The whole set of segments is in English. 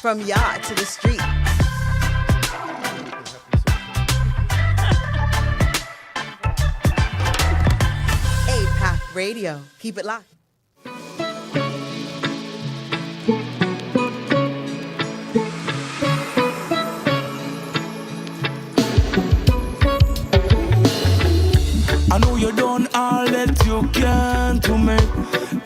From yacht to the street. APAC Radio. Keep it locked. I know you done all that you can to make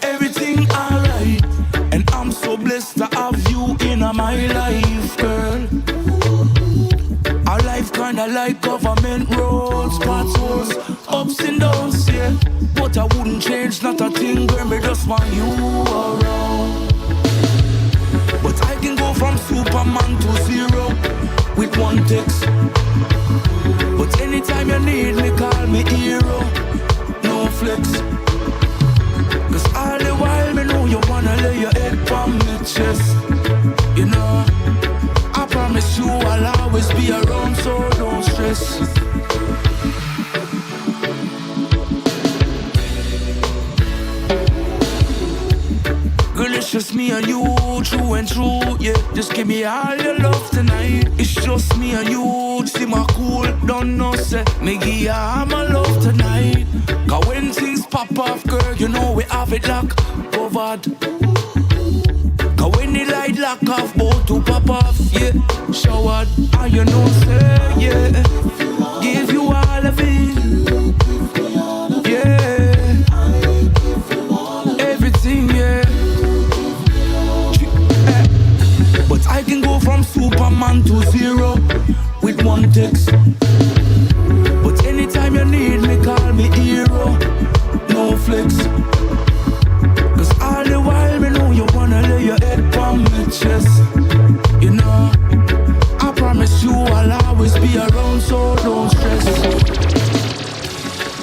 everything alright. And I'm so blessed to have you in my life, girl. Our life kinda like government roads, potholes, ups and downs, yeah. But I wouldn't change not a thing, girl, me just want you around. But I can go from Superman to zero with one text. But anytime you need me, call me hero, no flex. Cause all the while me know you wanna lay your head on my chest. You know, I promise you I'll always be around, so don't stress. Girl, it's just me and you, true and true, yeah. Just give me all your love tonight. It's just me and you, see my cool, don't know, say me give you all my love tonight. Cause when things pop off, girl, you know we have it locked, covered. Cause when the light lock off, both to pop off, yeah. Showered, and you know, say, yeah. Give you all of it, yeah. Everything, yeah. But I can go from Superman to zero with one text. But anytime you need me, call me hero, no flex. Cause all the while me know you wanna lay your head on my chest. You know, I promise you I'll always be around, so don't stress.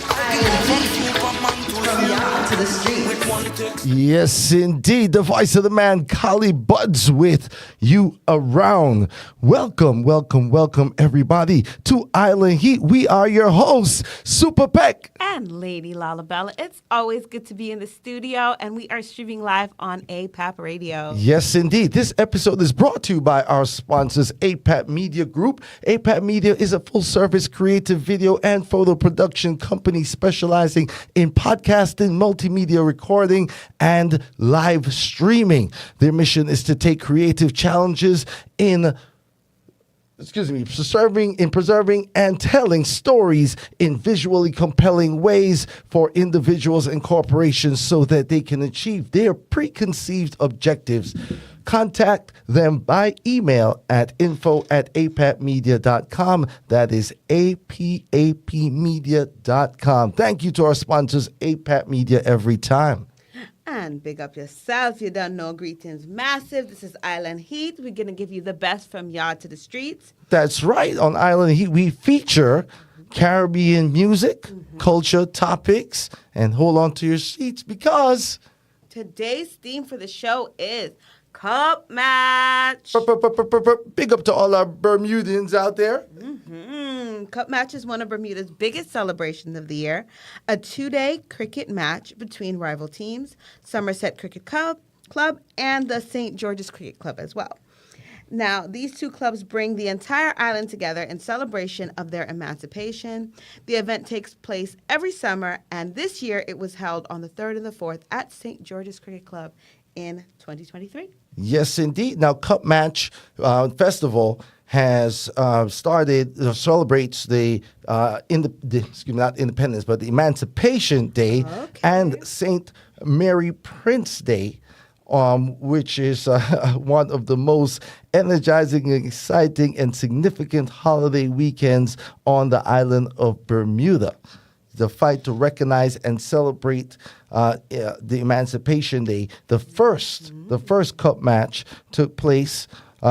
I can go from Superman to zero To the street. with one text. Yes, indeed. The voice of the man, Collie Buddz, with You Around. Welcome, welcome, welcome, everybody, to Island Heat. We are your hosts, Super Peck. And Lady Lalabella. It's always good to be in the studio, and we are streaming live on APAP Radio. Yes, indeed. This episode is brought to you by our sponsors, APAP Media Group. APAP Media is a full-service creative video and photo production company specializing in podcasting, multimedia recording, and live streaming. Their mission is to take creative challenges in preserving and telling stories in visually compelling ways for individuals and corporations so that they can achieve their preconceived objectives. Contact them by email at info@apapmedia.com. That is apapmedia.com. Thank you to our sponsors, APAP Media, every time. And big up yourself. You don't know. Greetings massive. This is Island Heat. We're going to give you the best from yard to the streets. That's right. On Island Heat, we feature Caribbean music, culture, topics, and hold on to your seats because Today's theme for the show is Cup Match. big up to all our Bermudians out there. Cup Match is one of Bermuda's biggest celebrations of the year, a 2-day cricket match between rival teams, Somerset Cricket Club and the St. George's Cricket Club as well. Now, these two clubs bring the entire island together in celebration of their emancipation. The event takes place every summer, and this year it was held on the 3rd and the 4th at St. George's Cricket Club in 2023. Yes, indeed. Now, Cup Match Festival has celebrates the not Independence, but the Emancipation Day and St. Mary Prince Day, which is one of the most energizing, exciting, and significant holiday weekends on the island of Bermuda. The fight to recognize and celebrate the Emancipation Day. The first Cup Match took place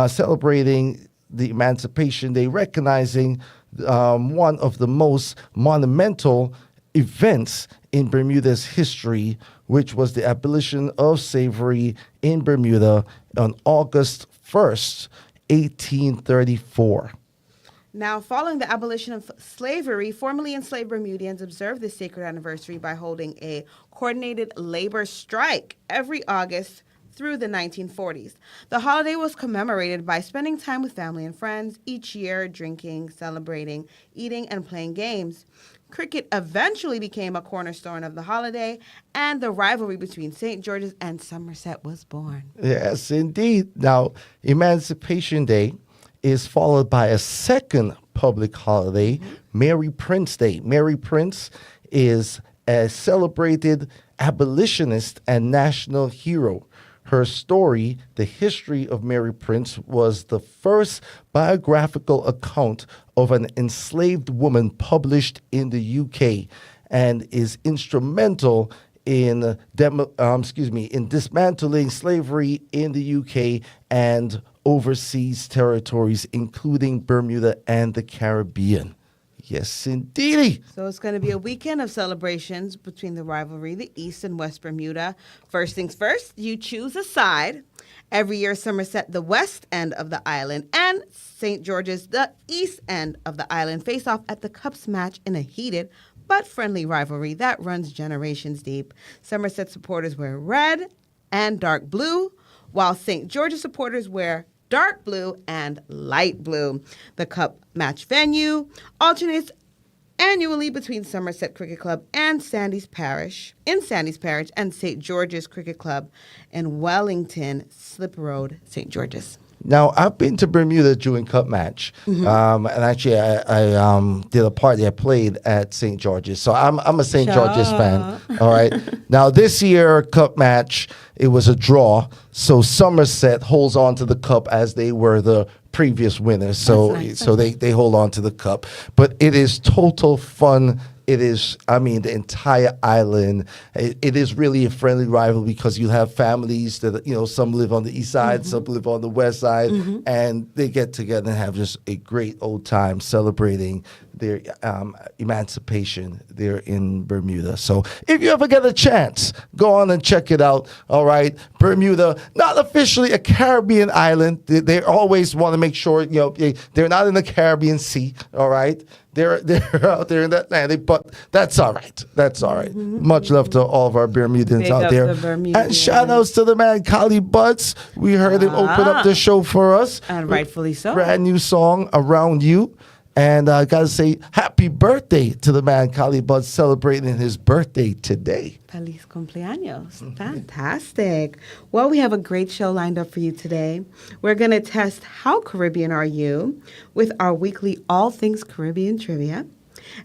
celebrating the Emancipation Day, recognizing one of the most monumental events in Bermuda's history, which was the abolition of slavery in Bermuda on August 1st, 1834. Now, following the abolition of slavery, formerly enslaved Bermudians observe this sacred anniversary by holding a coordinated labor strike every August through the 1940s. The holiday was commemorated by spending time with family and friends each year, drinking, celebrating, eating, and playing games. Cricket eventually became a cornerstone of the holiday, and the rivalry between St. George's and Somerset was born. Yes, indeed. Now, Emancipation Day is followed by a second public holiday, Mary Prince Day. Mary Prince is a celebrated abolitionist and national hero. Her story, The History of Mary Prince, was the first biographical account of an enslaved woman published in the UK and is instrumental in dismantling slavery in the UK and overseas territories, including Bermuda and the Caribbean. Yes, indeedy. So it's going to be a weekend of celebrations between the rivalry, the East and West Bermuda. First things first, you choose a side. Every year, Somerset, the west end of the island, and St. George's, the east end of the island, face off at the Cups match in a heated but friendly rivalry that runs generations deep. Somerset supporters wear red and dark blue, while St. George's supporters wear dark blue and light blue. The Cup match venue alternates annually between Somerset Cricket Club and Sandys Parish, and St. George's Cricket Club in Wellington, Slip Road, St. George's. Now, I've been to Bermuda during Cup match, and actually I did a party. I played at St. George's, so I'm a St. George's fan. All right. Now, this year Cup match, it was a draw, so Somerset holds on to the cup as they were the previous winners. So nice. so they hold on to the cup, but it is total fun. It is, the entire island. It is really a friendly rival because you have families that, some live on the east side, some live on the west side, and they get together and have just a great old time celebrating their emancipation there in Bermuda. So if you ever get a chance, go on and check it out. All right. Bermuda, not officially a Caribbean island. They always want to make sure, they're not in the Caribbean Sea. All right. They're out there in that land, but that's all right. That's all right. Much love to all of our Bermudans Big out up there. the Bermudians. And shout outs to the man, Collie Buddz. We heard him open up the show for us. And rightfully so. Brand new song, Around You. And I got to say, happy birthday to the man, Collie Buddz, celebrating his birthday today. Feliz cumpleaños. Fantastic. Well, we have a great show lined up for you today. We're going to test How Caribbean Are You with our weekly All Things Caribbean Trivia.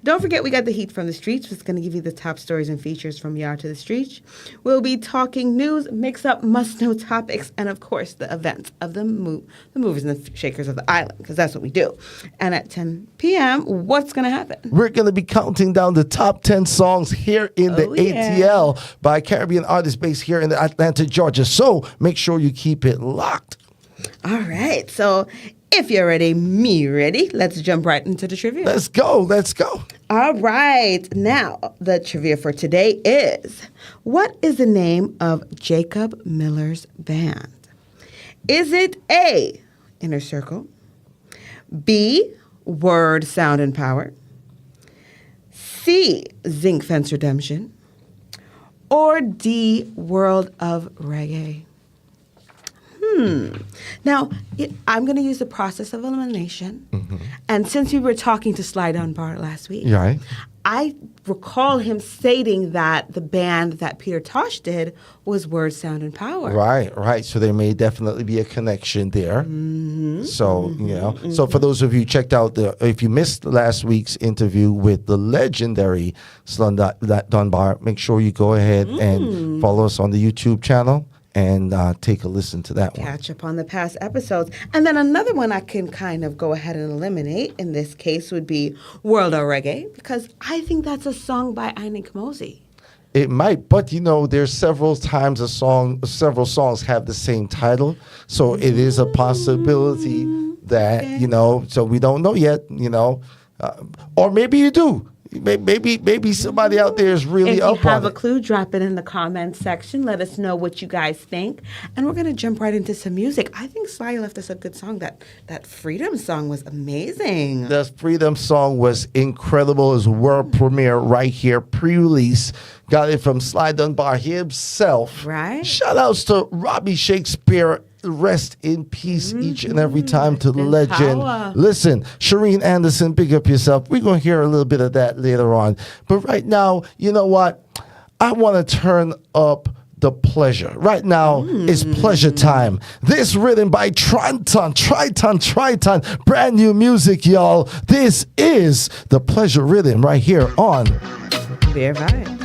Don't forget, we got the heat from the streets, which is going to give you the top stories and features from yard to the streets. We'll be talking news, mix-up, must-know topics, and, of course, the events of the movers and the shakers of the island, because that's what we do. And at 10 p.m., what's going to happen? We're going to be counting down the top 10 songs here in the ATL by Caribbean artists based here in Atlanta, Georgia. So make sure you keep it locked. All right. So if you're ready, me ready, let's jump right into the trivia. Let's go. All right. Now, the trivia for today is, what is the name of Jacob Miller's band? Is it A, Inner Circle, B, Word, Sound, and Power, C, Zinc Fence Redemption, or D, World of Reggae? Now, I'm going to use the process of elimination. And since we were talking to Sly Dunbar last week, Right. I recall him stating that the band that Peter Tosh did was Word, Sound, and Power. Right. So there may definitely be a connection there. So, So for those of you checked out, if you missed last week's interview with the legendary Sly Dunbar, make sure you go ahead and follow us on the YouTube channel and take a listen to that one. Catch up on the past episodes. And then another one I can kind of go ahead and eliminate in this case would be World of Reggae, because I think that's a song by Inik Mosey. It might, but there's several times several songs have the same title. So it is a possibility that, so we don't know yet, or maybe you do. Maybe somebody out there is really If up you have on a it. clue, drop it in the comments section. Let us know what you guys think. And we're going to jump right into some music. I think Sly left us a good song. That Freedom song was amazing. The Freedom song was incredible. It was a world premiere right here, pre-release. Got it from Sly Dunbar himself. Right. Shout outs to Robbie Shakespeare. Rest in peace each and every time to the legend. power. Listen, Shireen Anderson, big up yourself. We're going to hear a little bit of that later on. But right now, you know what? I want to turn up the pleasure. Right now, it's pleasure time. This written by Triton. Brand new music, y'all. This is the pleasure rhythm right here on Bear Vibe.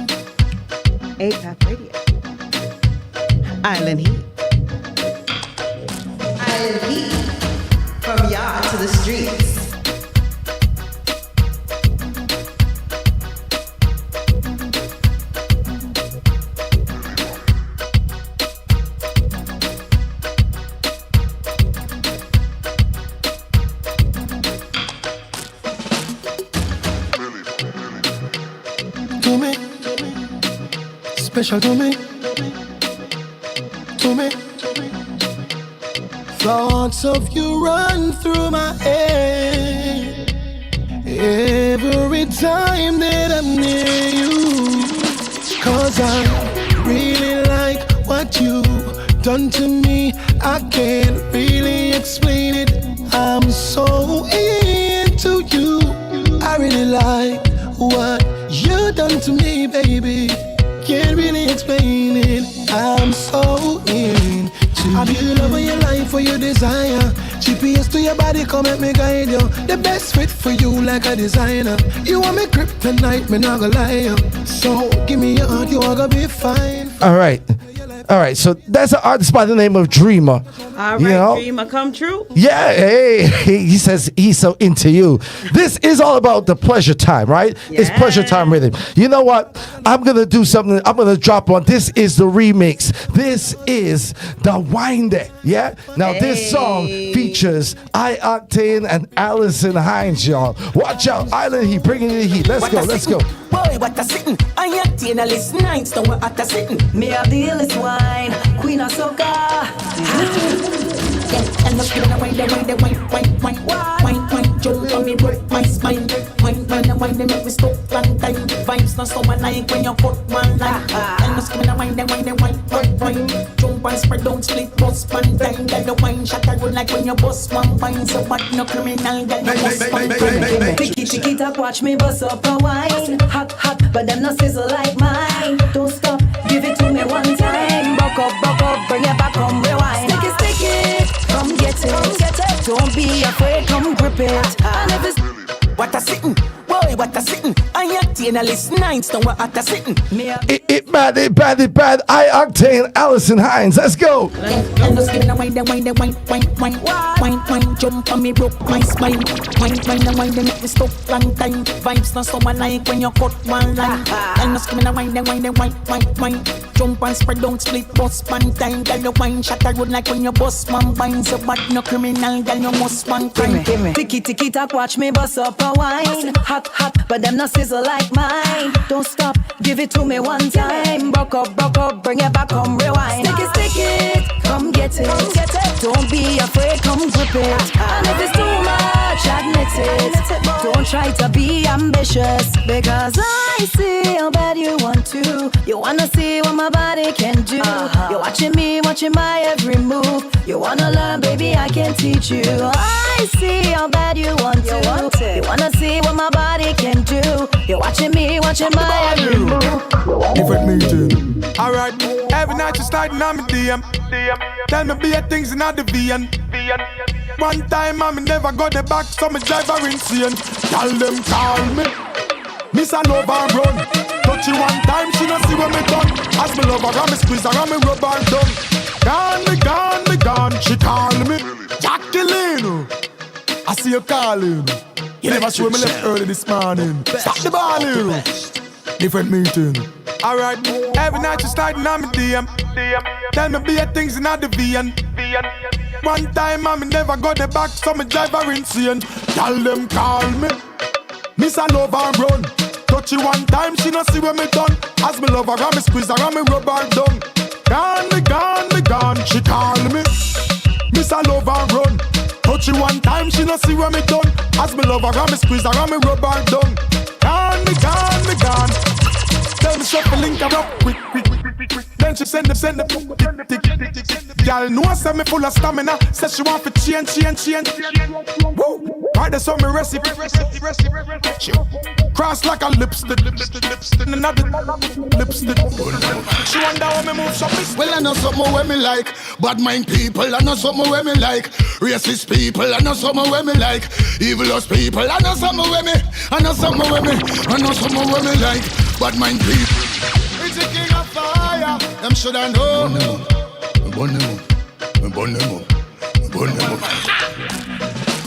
APAP Radio. Island Heat. Island heat. From yard to the streets. To me, special to me, thoughts of you run through my head every time that I'm near you. 'Cause I really like what you done to me. I can't really explain it. I'm so into you. I really like what you done to me, baby. Can't really explain it. I'm so into you. I feel love of your life, for your desire. GPS to your body, come at me guide you. The best fit for you like a designer. You want me kryptonite, me not gonna lie. So give me your heart, you are gonna be fine. All right, so that's an artist by the name of Dreama. All right, You know? Dreama, come true. Yeah, hey, he says he's so into you. This is all about the pleasure time, right? It's pleasure time with him. You know what? I'm going to do something. I'm going to drop one. This is the remix. This is the Winder, yeah? Now, this song features I-Octane and Allison Hines, y'all. Watch out. Island Heat, bringing in the heat. Let's go. Boy, what a sitting. I ain't teen a list nights, don't want a sitting. Me have the illest wine, queen of soca. And the skin away, wine, jump on me, break my spine. Wine, they make me stop long time. Vibes not so like when you put one line. And the skin away, wine, jump and spread, don't split, bust one time. Get the wine shot, I would like when you bust one fine. So what no criminal, get the bust one time. Tiki talk, watch me bust up a wine. Hot, but them not sizzle like mine. Don't stop, give it to me one time. Buck up, bring it back, come rewind. Stick it, come get it. Don't be afraid, come grip it. And if it's what a sitting, boy, what a sitting. I ain't teen a list nights, don't want a sitting. It bad. I-Octane, Allison Hines. Let's go. And the skin away, wine, jump on me, broke my spine. Wine, they make me stop long time. Vibes not so like when you cut one line. And the skin away, wine, jump and spread, don't split, bust one time. Girl, your wine shot, I would like when you bust one fine. So what no criminal, girl, you must one crime. Tiki talk, watch me bust up a wine. Hot, but them not sizzle like mine. Don't stop, give it to me one time. Buck up, bring it back, come rewind. Stick it, come get it. Don't be afraid, come grip it. And if it's too much, admit it. Don't try to be ambitious, because I see how bad you want to. You wanna see what my body can do. You're watching me, watching my every move. You wanna learn, baby, I can teach you. I see how bad you want to. You wanna see what my body can do. You're watching me, watching my every move. Different meeting. Alright, every night you sliding on me DM. Tell me be things in the VN. One time I never got the back, so me drive her insane. Tell them call me Miss a love and run. Touch you one time, she don't see what me done. As me love her, and me squeeze her, and me rub her down. Gone, she call me Jacqueline. I see you calling. You never show me left early this morning. Stop the ball here. Different meeting. Alright, every night you sliding on me DM. Tell me be things in the VN. One time I never got the back, so me drive her insane. Tell them call me Miss a love and run. Touch it one time, she no see where me done. As me love her, and me squeeze her, and me rub her down. Gone, me gone, me gone. She call me, Miss I love her run. Touch it one time, she no see where me done. As me love her, and me squeeze her, and me rub her down. Gone, me gone, me gone. Tell me shuffle link her up quick, quick, quick, quick, quick. Then she send the tick, tick, tick, tick. Girl know I say me full of stamina. Says she want to change. Woo! Right there so me recipe. Cross like a lipstick. Another lipstick. She wonder how me move so fast. Well, I know something where me like. Bad mind people, I know something where me like. Racist people, I know something where me like. Evilous people, I know something where me. I know something where me. I know something where me like. Bad mind people. It's a king of fire. Them should I know. Burn them up.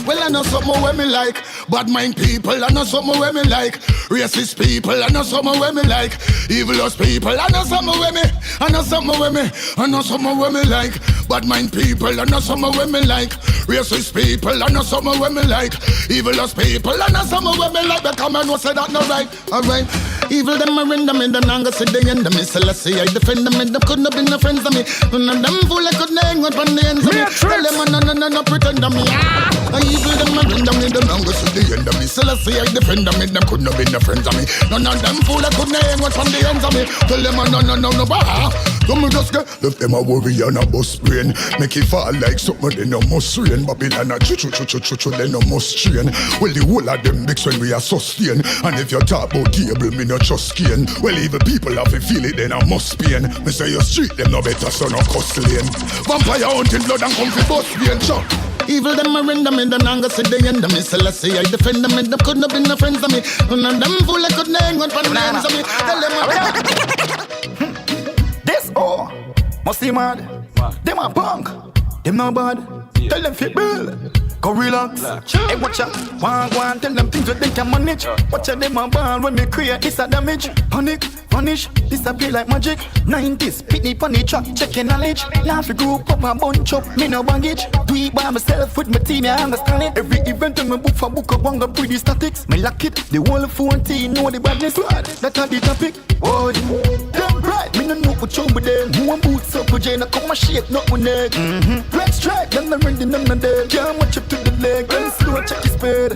Well, I know something where me like. Bad mind people, I know something where me like. Racist people, I know something where me like. Evilous people, I know something where me. I know something where me. I know something where me like. Bad mind people, I know something where me like. Racist people, I know something where me like. Evilous people, I know something where me like. Because I know say that no right, alright. Evil them a render me, them nanga say the end of me. Celestia, I defend them, and them couldn't have been no friends of me. None of them fool I couldn't hang out on the ends of me. Tell them no pretend of me. Evil them a render me, them nanga say the end of me. Celestia, I defend them, and them couldn't have been no friends of me. None of them fool I couldn't hang out on the ends of me. Tell them no bah. Don't me just get left them a worry and a bus brain. Make it fall like something they no must rain. Babylon a chu they no must train. Well the whole of them mix when we are sustain. And if you talk about cable, me no trust skin. Well even people have to feel it, then I must pain. Me say you street them no better, so no cuss lane. Vampire hunting blood and come fi bust pain, chop. Evil them a render me, them nanga say the end of me. Celestia, I defend them, and them couldn't have been no friends of me. None of them fool I couldn't hang on for the names of me. Tell them this must be mad. Them a punk, them no bad. Tell them fit bill, go relax. Hey, watch out, one, tell them things that they can manage. Watch out, them a ball when me create this a damage. Panic, vanish, disappear like magic. 90s, pitney pony track, checking knowledge. Laugh group up a bunch up, me no baggage. Do it by myself with my team, I understand it. Every event in my book for book up, one got pretty statics. Me lock it, the whole 14 know the badness. That are the topic. Oh, them bright, me no know what you with them. Who want boots up with Jane, I come my shake, not with neck. Red strike, them not ready, them not there. Can't watch up to the leg, then slow, check his speed.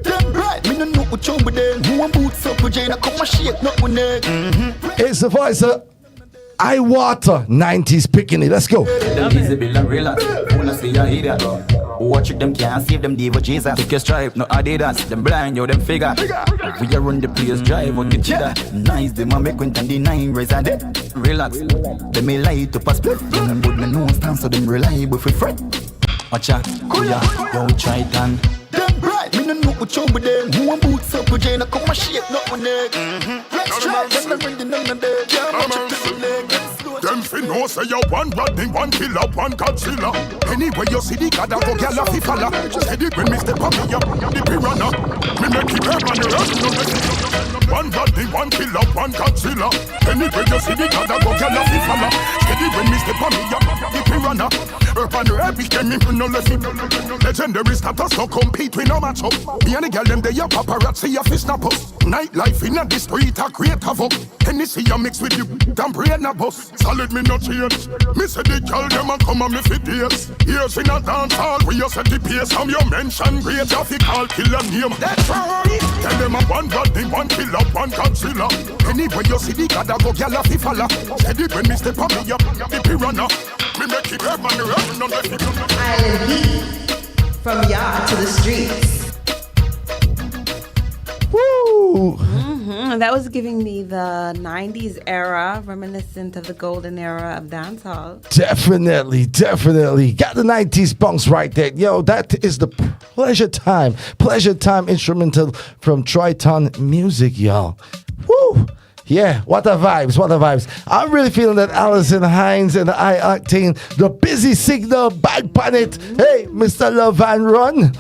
Them bright, me no know what you with them. Who want boots up with Jane, I come my shake, not with neck. It's the voice of I Water 90s picking it. Let's go. Easy bill and relax. Wanna see ya idiot. Watch it, them can't save them diva Jesus. Pick your stripe, no Adidas. Them blind, yo, them figure. We a run the place, drive on the cheetah. Nice, them a make 29 resident. Relax, they may lie to pass. Them would no stand, so them reliable for fret. Watch out, yo, try it on. Them bright, me no know what you with them. Who want boots up with Jane, I come my shake, not with neck. Let's try, them not ready, none of them. Can't watch up to the leg, then slow. Them fin no say you one Rodney, one killer, one Godzilla. Anyway you see the god a go gyal a fi falla. Steady when me step on me up, the piranha. Me make it rap and rap. One Rodney, one killer, one Godzilla. Anyway you see the god a go gyal a fi falla. Steady when me step on me up, the piranha. Urban rap, we came in no lesson. Legendary status, no compete, we no match up. Me and the girl them they a paparazzi a fi snap us. Nightlife in the street a create havoc. Hennessy a mix with you, damn brain a bus. Solid me no change. Me say the girl them a come and me fit days. Years in a dance hall, we a set the pace. From your mention great, you fi call killer name. That's right. Tell them a one Rodney, one killer, one Godzilla. Anyway you see the god a go gyal a fi falla. Steady when me step on me up, the piranha. Me make it rap and rap. Island heat, from yard to the streets. Woo! That was giving me the 90s era, reminiscent of the golden era of dancehall. Definitely. Got the 90s bunks right there. Yo, that is the Pleasure Time instrumental from Triton Music, y'all. Woo! Yeah, what a vibes. I'm really feeling that Alison Hines and the I-Octane, the busy signal, back on it. Hey, Mr. Love and Run.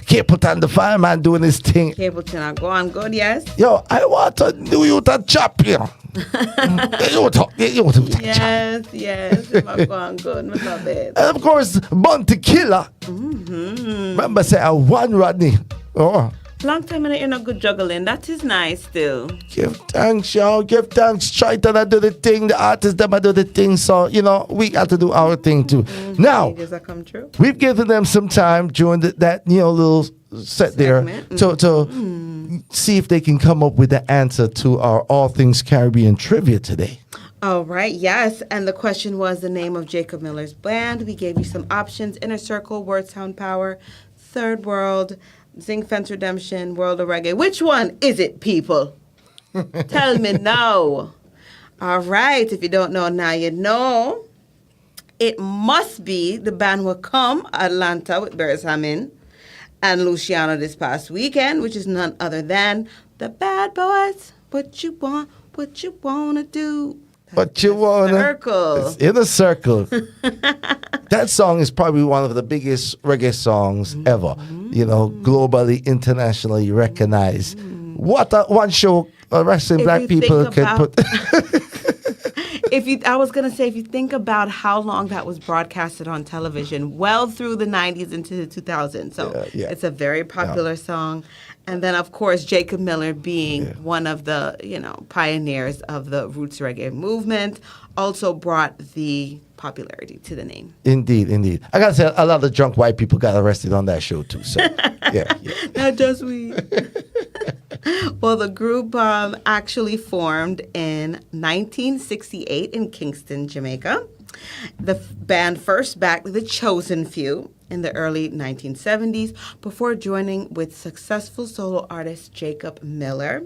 Capleton, the fireman, doing his thing. Capleton, go on good, yes? Yo, I want to do you the champion. Yes. Go on good, not bad. And of course, Bounty Killer. Remember, say, one Rodney. Oh. Long time I ain't no good juggling. That is nice still. Give thanks, y'all. Give thanks. Try to do the thing. The artists them do the thing. So, we got to do our thing too. Now, Does that come true? we've given them some time during that little set there to see if they can come up with the answer to our All Things Caribbean trivia today. All right, yes. And the question was the name of Jacob Miller's band. We gave you some options: Inner Circle, Word Sound Power, Third World, Zing Fence Redemption, World of Reggae. Which one is it, people? Tell me now. All right, if you don't know, now you know. It must be the band will come Atlanta with Beres Hammond and Luciano this past weekend, which is none other than the Bad Boys. What you wanna do? But you wanna Circle. It's in a circle. That song is probably one of the biggest reggae songs ever. Globally, internationally recognized. What one show wrestling black people can put. I was gonna say, if you think about how long that was broadcasted on television, well through the 90s into the 2000s, so it's a very popular song. And then, of course, Jacob Miller being one of the pioneers of the roots reggae movement also brought the popularity to the name. Indeed. I gotta say, a lot of drunk white people got arrested on that show too. So yeah. Not just we. Well, the group actually formed in 1968 in Kingston, Jamaica. The band first backed the Chosen Few in the early 1970s before joining with successful solo artist Jacob Miller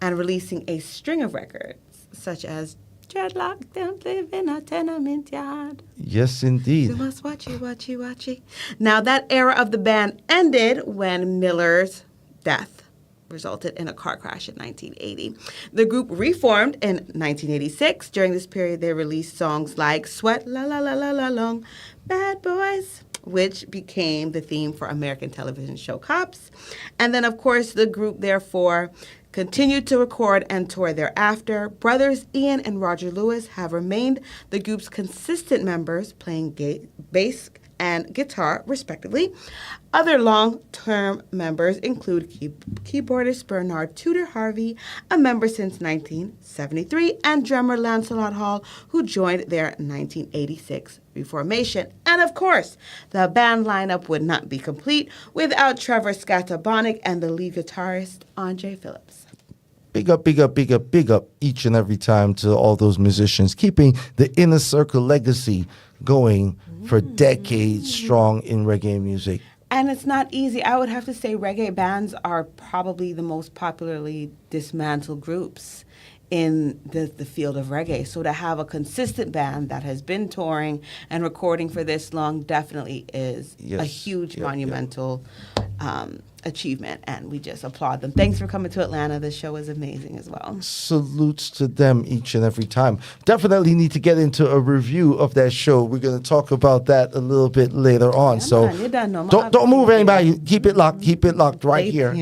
and releasing a string of records such as Dreadlock, don't live in a tenement yard. Yes, indeed. You must watchy. Now, that era of the band ended when Miller's death resulted in a car crash in 1980. The group reformed in 1986. During this period, they released songs like Sweat, La La La La La Long, Bad Boys, which became the theme for American television show Cops. And then, of course, the group, therefore, continued to record and tour thereafter. Brothers Ian and Roger Lewis have remained the group's consistent members, playing bass and guitar, respectively. Other long-term members include keyboardist Bernard Tudor Harvey, a member since 1973, and drummer Lancelot Hall, who joined their 1986 reformation. And of course, the band lineup would not be complete without Trevor Scatabonic and the lead guitarist Andre Phillips. Big up each and every time to all those musicians, keeping the Inner Circle legacy going for decades strong in reggae music. And it's not easy. I would have to say reggae bands are probably the most popularly dismantled groups in the field of reggae. So to have a consistent band that has been touring and recording for this long definitely is a huge monumental achievement, and we just applaud them. Thanks for coming to Atlanta. The show is amazing as well. Salutes to them each and every time. Definitely need to get into a review of that show. We're going to talk about that a little bit later on. Don't move anybody. Keep it locked right here.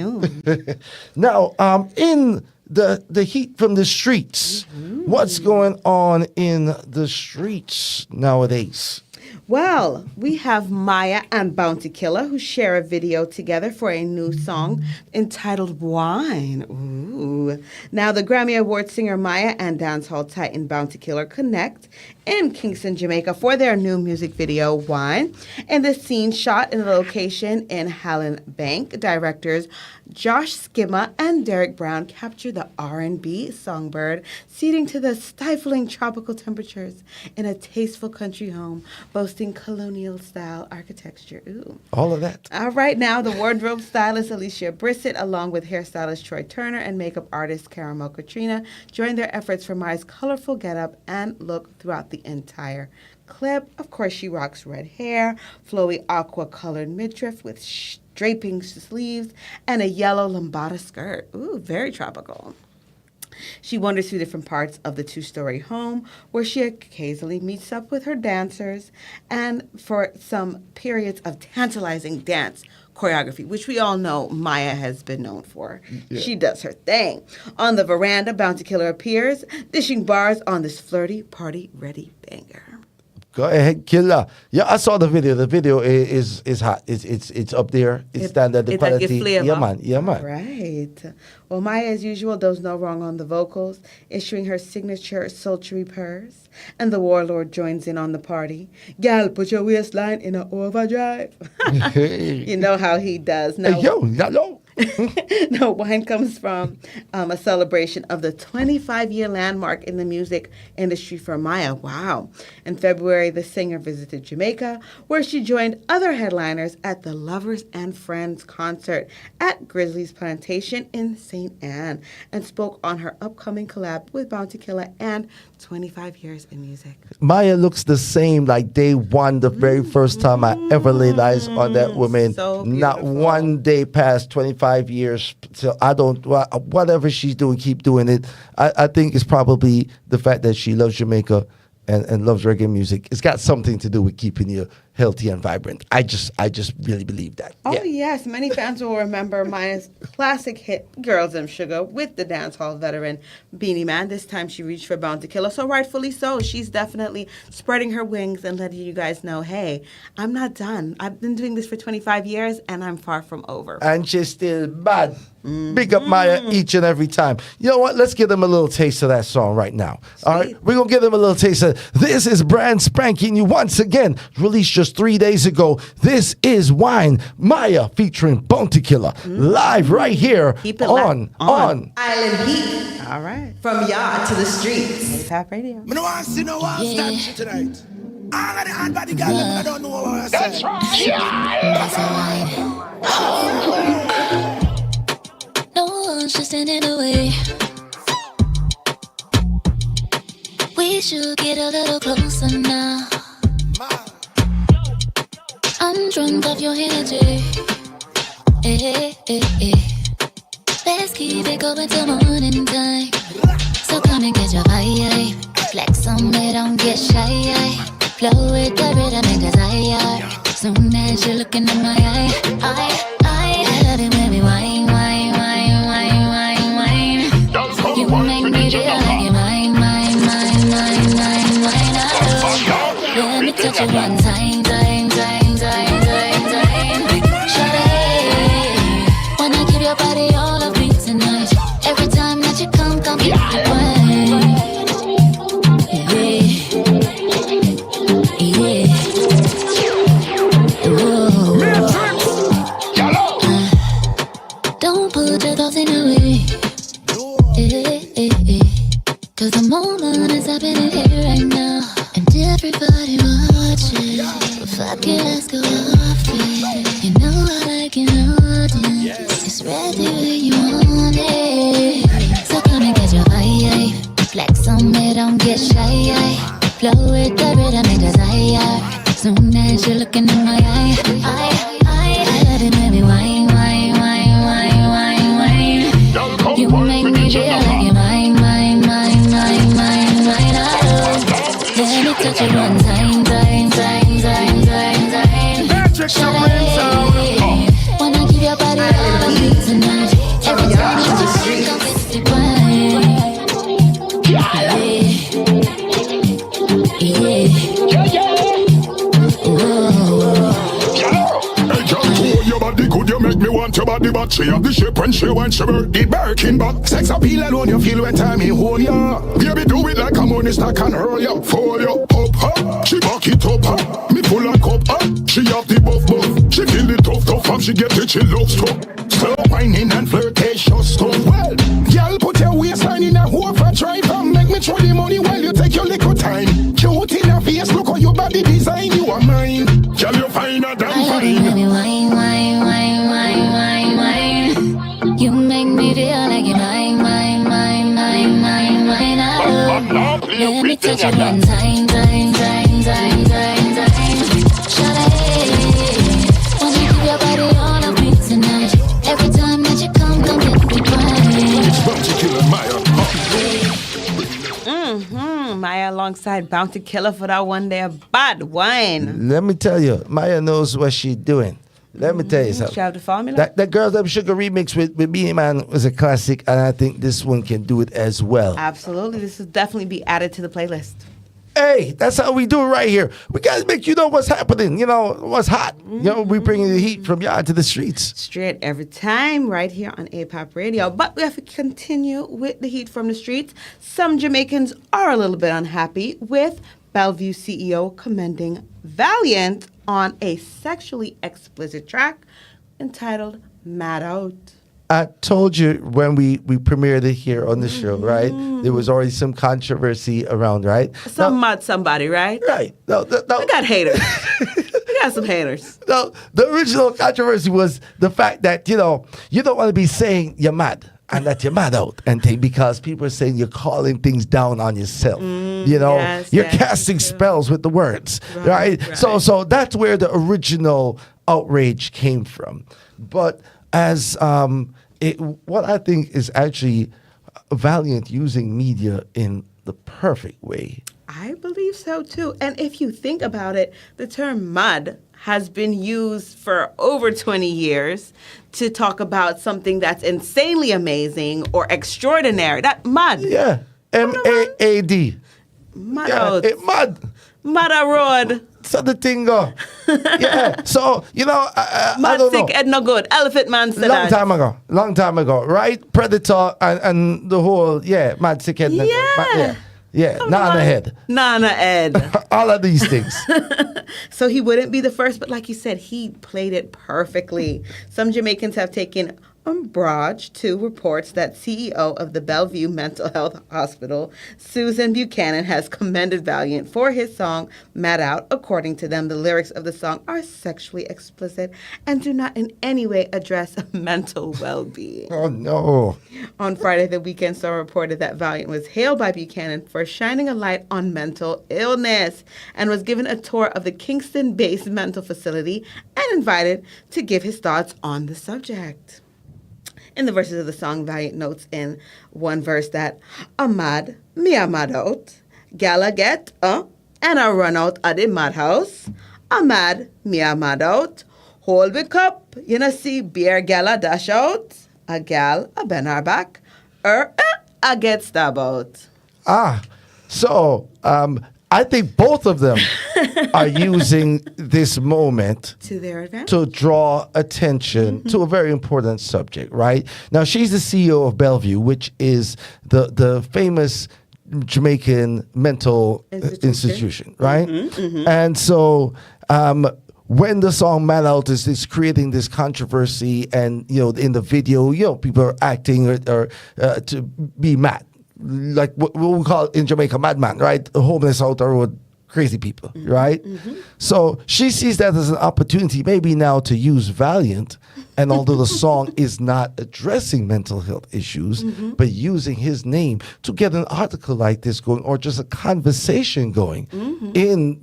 Now, in the heat from the streets, what's going on in the streets nowadays? Well, we have Maya and Bounty Killer, who share a video together for a new song entitled Wine. Ooh. Now, the Grammy Award singer Maya and dancehall titan Bounty Killer connect in Kingston, Jamaica for their new music video, Wine. In the scene shot in a location in Hallen Bank, directors Josh Skimma and Derek Brown capture the R&B songbird, seating to the stifling tropical temperatures in a tasteful country home, boasting colonial-style architecture. Ooh. All of that. All right, now the wardrobe stylist Alicia Brissett, along with hairstylist Troy Turner and makeup artist Caramel Katrina, joined their efforts for Maya's colorful getup and look throughout the entire clip. Of course, she rocks red hair, flowy aqua-colored midriff with draping sleeves, and a yellow lambada skirt. Ooh, very tropical. She wanders through different parts of the two-story home where she occasionally meets up with her dancers and for some periods of tantalizing dance choreography, which we all know Maya has been known for. Yeah. She does her thing. On the veranda, Bounty Killer appears, dishing bars on this flirty, party-ready banger. Go ahead, killer. Yeah, I saw the video. The video is hot. It's up there. It's standard. It's like a flavor. Yeah, man. Right. Well, Maya, as usual, does no wrong on the vocals, issuing her signature sultry purrs. And the warlord joins in on the party. Gal, put your waistline in an overdrive. You know how he does. Now, Hey, yo, hello. no, wine comes from a celebration of the 25-year landmark in the music industry for Maya. Wow. In February, the singer visited Jamaica, where she joined other headliners at the Lovers and Friends concert at Grizzly's Plantation in St. Anne and spoke on her upcoming collab with Bounty Killer and 25 years in music. Maya looks the same like day one, the very first time I ever laid eyes on that woman. So Not beautiful. one day past 25 years. So I don't, whatever she's doing, keep doing it. I think it's probably the fact that she loves Jamaica and loves reggae music. It's got something to do with keeping you healthy and vibrant. I just really believe that. Oh, Yeah. yes. Many fans will remember Maya's classic hit, Girls Them Sugar, with the dancehall veteran Beenie Man. This time she reached for Bound to Killer, so rightfully so. She's definitely spreading her wings and letting you guys know, hey, I'm not done. I've been doing this for 25 years, and I'm far from over. And she's still bad. Big up Maya each and every time. You know what? Let's give them a little taste of that song right now. All right? We're going to give them a little taste of this is brand spanking new once again. Released just 3 days ago. This is Wine. Maya featuring Bounty Killer. Live right here Keep it on Island Heat. All right. From yard to the streets. Tap Radio. Me no want see no one stand shit tonight. All of the hard body girl, I don't know what I said. No one should stand in the way. We should get a little closer now. I'm drunk off your energy. Hey, hey, hey. Let's keep it going till morning time. So come and get your vibe. Flex on me, don't get shy. Flow with the rhythm and desire. Soon as you're looking in my eye, I love it when we whine, whine, whine, whine, whine, whine. You make me feel like you're mine, mine, mine, mine, mine, mine. Let me touch you one time, time, time, time, time, time. Shawty, wanna give your body all of me tonight. Every time that you come get the wine. Yeah, yeah. Don't put your thoughts in the way. Cause the moment is happening here right now. And everybody watching. Fuck it, let's go off it. You know I like an audience. It's ready where you want it. So come and get your vibe. Flex on me, don't get shy. Flow with the rhythm and desire. Soon as you're looking in my eye, I love it when we whine, whine, whine, whine, whine, whine. You make me feel like you're mine, mine, mine, mine, mine, mine. Let me touch you one time, time, time, time, time, time. Shawty, wanna give your body all of me tonight. Every time you just come get the wine. Yeah, yeah. Your body good, you make me want your body, but she have the shape when she wants she work the Birkin back. Sex appeal alone, you feel when time he hold ya. Baby, do it like a money stack and roll ya. Fold ya, up, huh? She back it up, huh? Me full of cup, huh? She have the buff, buff. She feel the tough, tough, and she get it, she loves tough. Slow whining and flirtatious stuff. Well, girl, put your waistline in a hover drive and make me throw the money while you take your little time. Cute in your face, look how your body design, you are mine. Girl, you finer than fine. Let me whine, whine, whine, whine, whine, whine. You make me feel like you're mine, mine, mine, mine, mine, mine. Let me touch you one time, time, time, time, time, time. Shawty, wanna give your body all of me tonight. Every time that you come get me Mm-hmm. Maya alongside Bounty Killer for that one day of bad wine. Let me tell you, Maya knows what she's doing. Let me tell you something. She have the formula? That Girls Them Sugar remix with Beenie Man was a classic, and I think this one can do it as well. Absolutely. This will definitely be added to the playlist. Hey, that's how we do it right here. We got to make you know what's happening, what's hot. We bringing the heat from yard to the streets. Straight every time right here on APAP Radio. But we have to continue with the heat from the streets. Some Jamaicans are a little bit unhappy with Bellevue CEO commending Valiant on a sexually explicit track entitled Mad Out. I told you when we premiered it here on the show, right? There was already some controversy around, right? Mad somebody, right? Right. No. We got haters. We got some haters. No, the original controversy was the fact that, you don't want to be saying you're mad and that you're mad out and thing because people are saying you're calling things down on yourself. You're casting spells with the words, right? So that's where the original outrage came from. But as what I think is actually Valiant using media in the perfect way. I believe so too. And if you think about it, the term mud has been used for over 20 years to talk about something that's insanely amazing or extraordinary. That mud. Yeah. M-A-A-D. Mud. Yeah, mud. Mud road. So the thing go. Yeah. So, I Mad don't sick know. and no good. Elephant man said Long that. time ago, right? Predator and the whole, mad sick head. Yeah, Nana head. Nana head. All of these things. So he wouldn't be the first, but like you said, he played it perfectly. Some Jamaicans have taken umbrage to reports that CEO of the Bellevue Mental Health Hospital, Susan Buchanan, has commended Valiant for his song Mad Out. According to them, the lyrics of the song are sexually explicit and do not in any way address mental well-being. Oh, no. On Friday, the Weekend Star reported that Valiant was hailed by Buchanan for shining a light on mental illness and was given a tour of the Kingston-based mental facility and invited to give his thoughts on the subject. In the verses of the song, Valiant notes in one verse that I'm mad, me a mad out, gala get, and I run out of the madhouse. I'm mad, me a mad out, hold me cup, see beer gala dash out, a gal a bend her back, I get stab out. So I think both of them are using this moment To their advantage. to draw attention to a very important subject, right? Now, she's the CEO of Bellevue, which is the famous Jamaican mental institution, right? And so when the song "Mad Out" is creating this controversy, and in the video, people are acting or to be mad. Like what we call in Jamaica, madman, right? Homeless out there with crazy people, right? So she sees that as an opportunity maybe now to use Valiant, and although the song is not addressing mental health issues, but using his name to get an article like this going, or just a conversation going in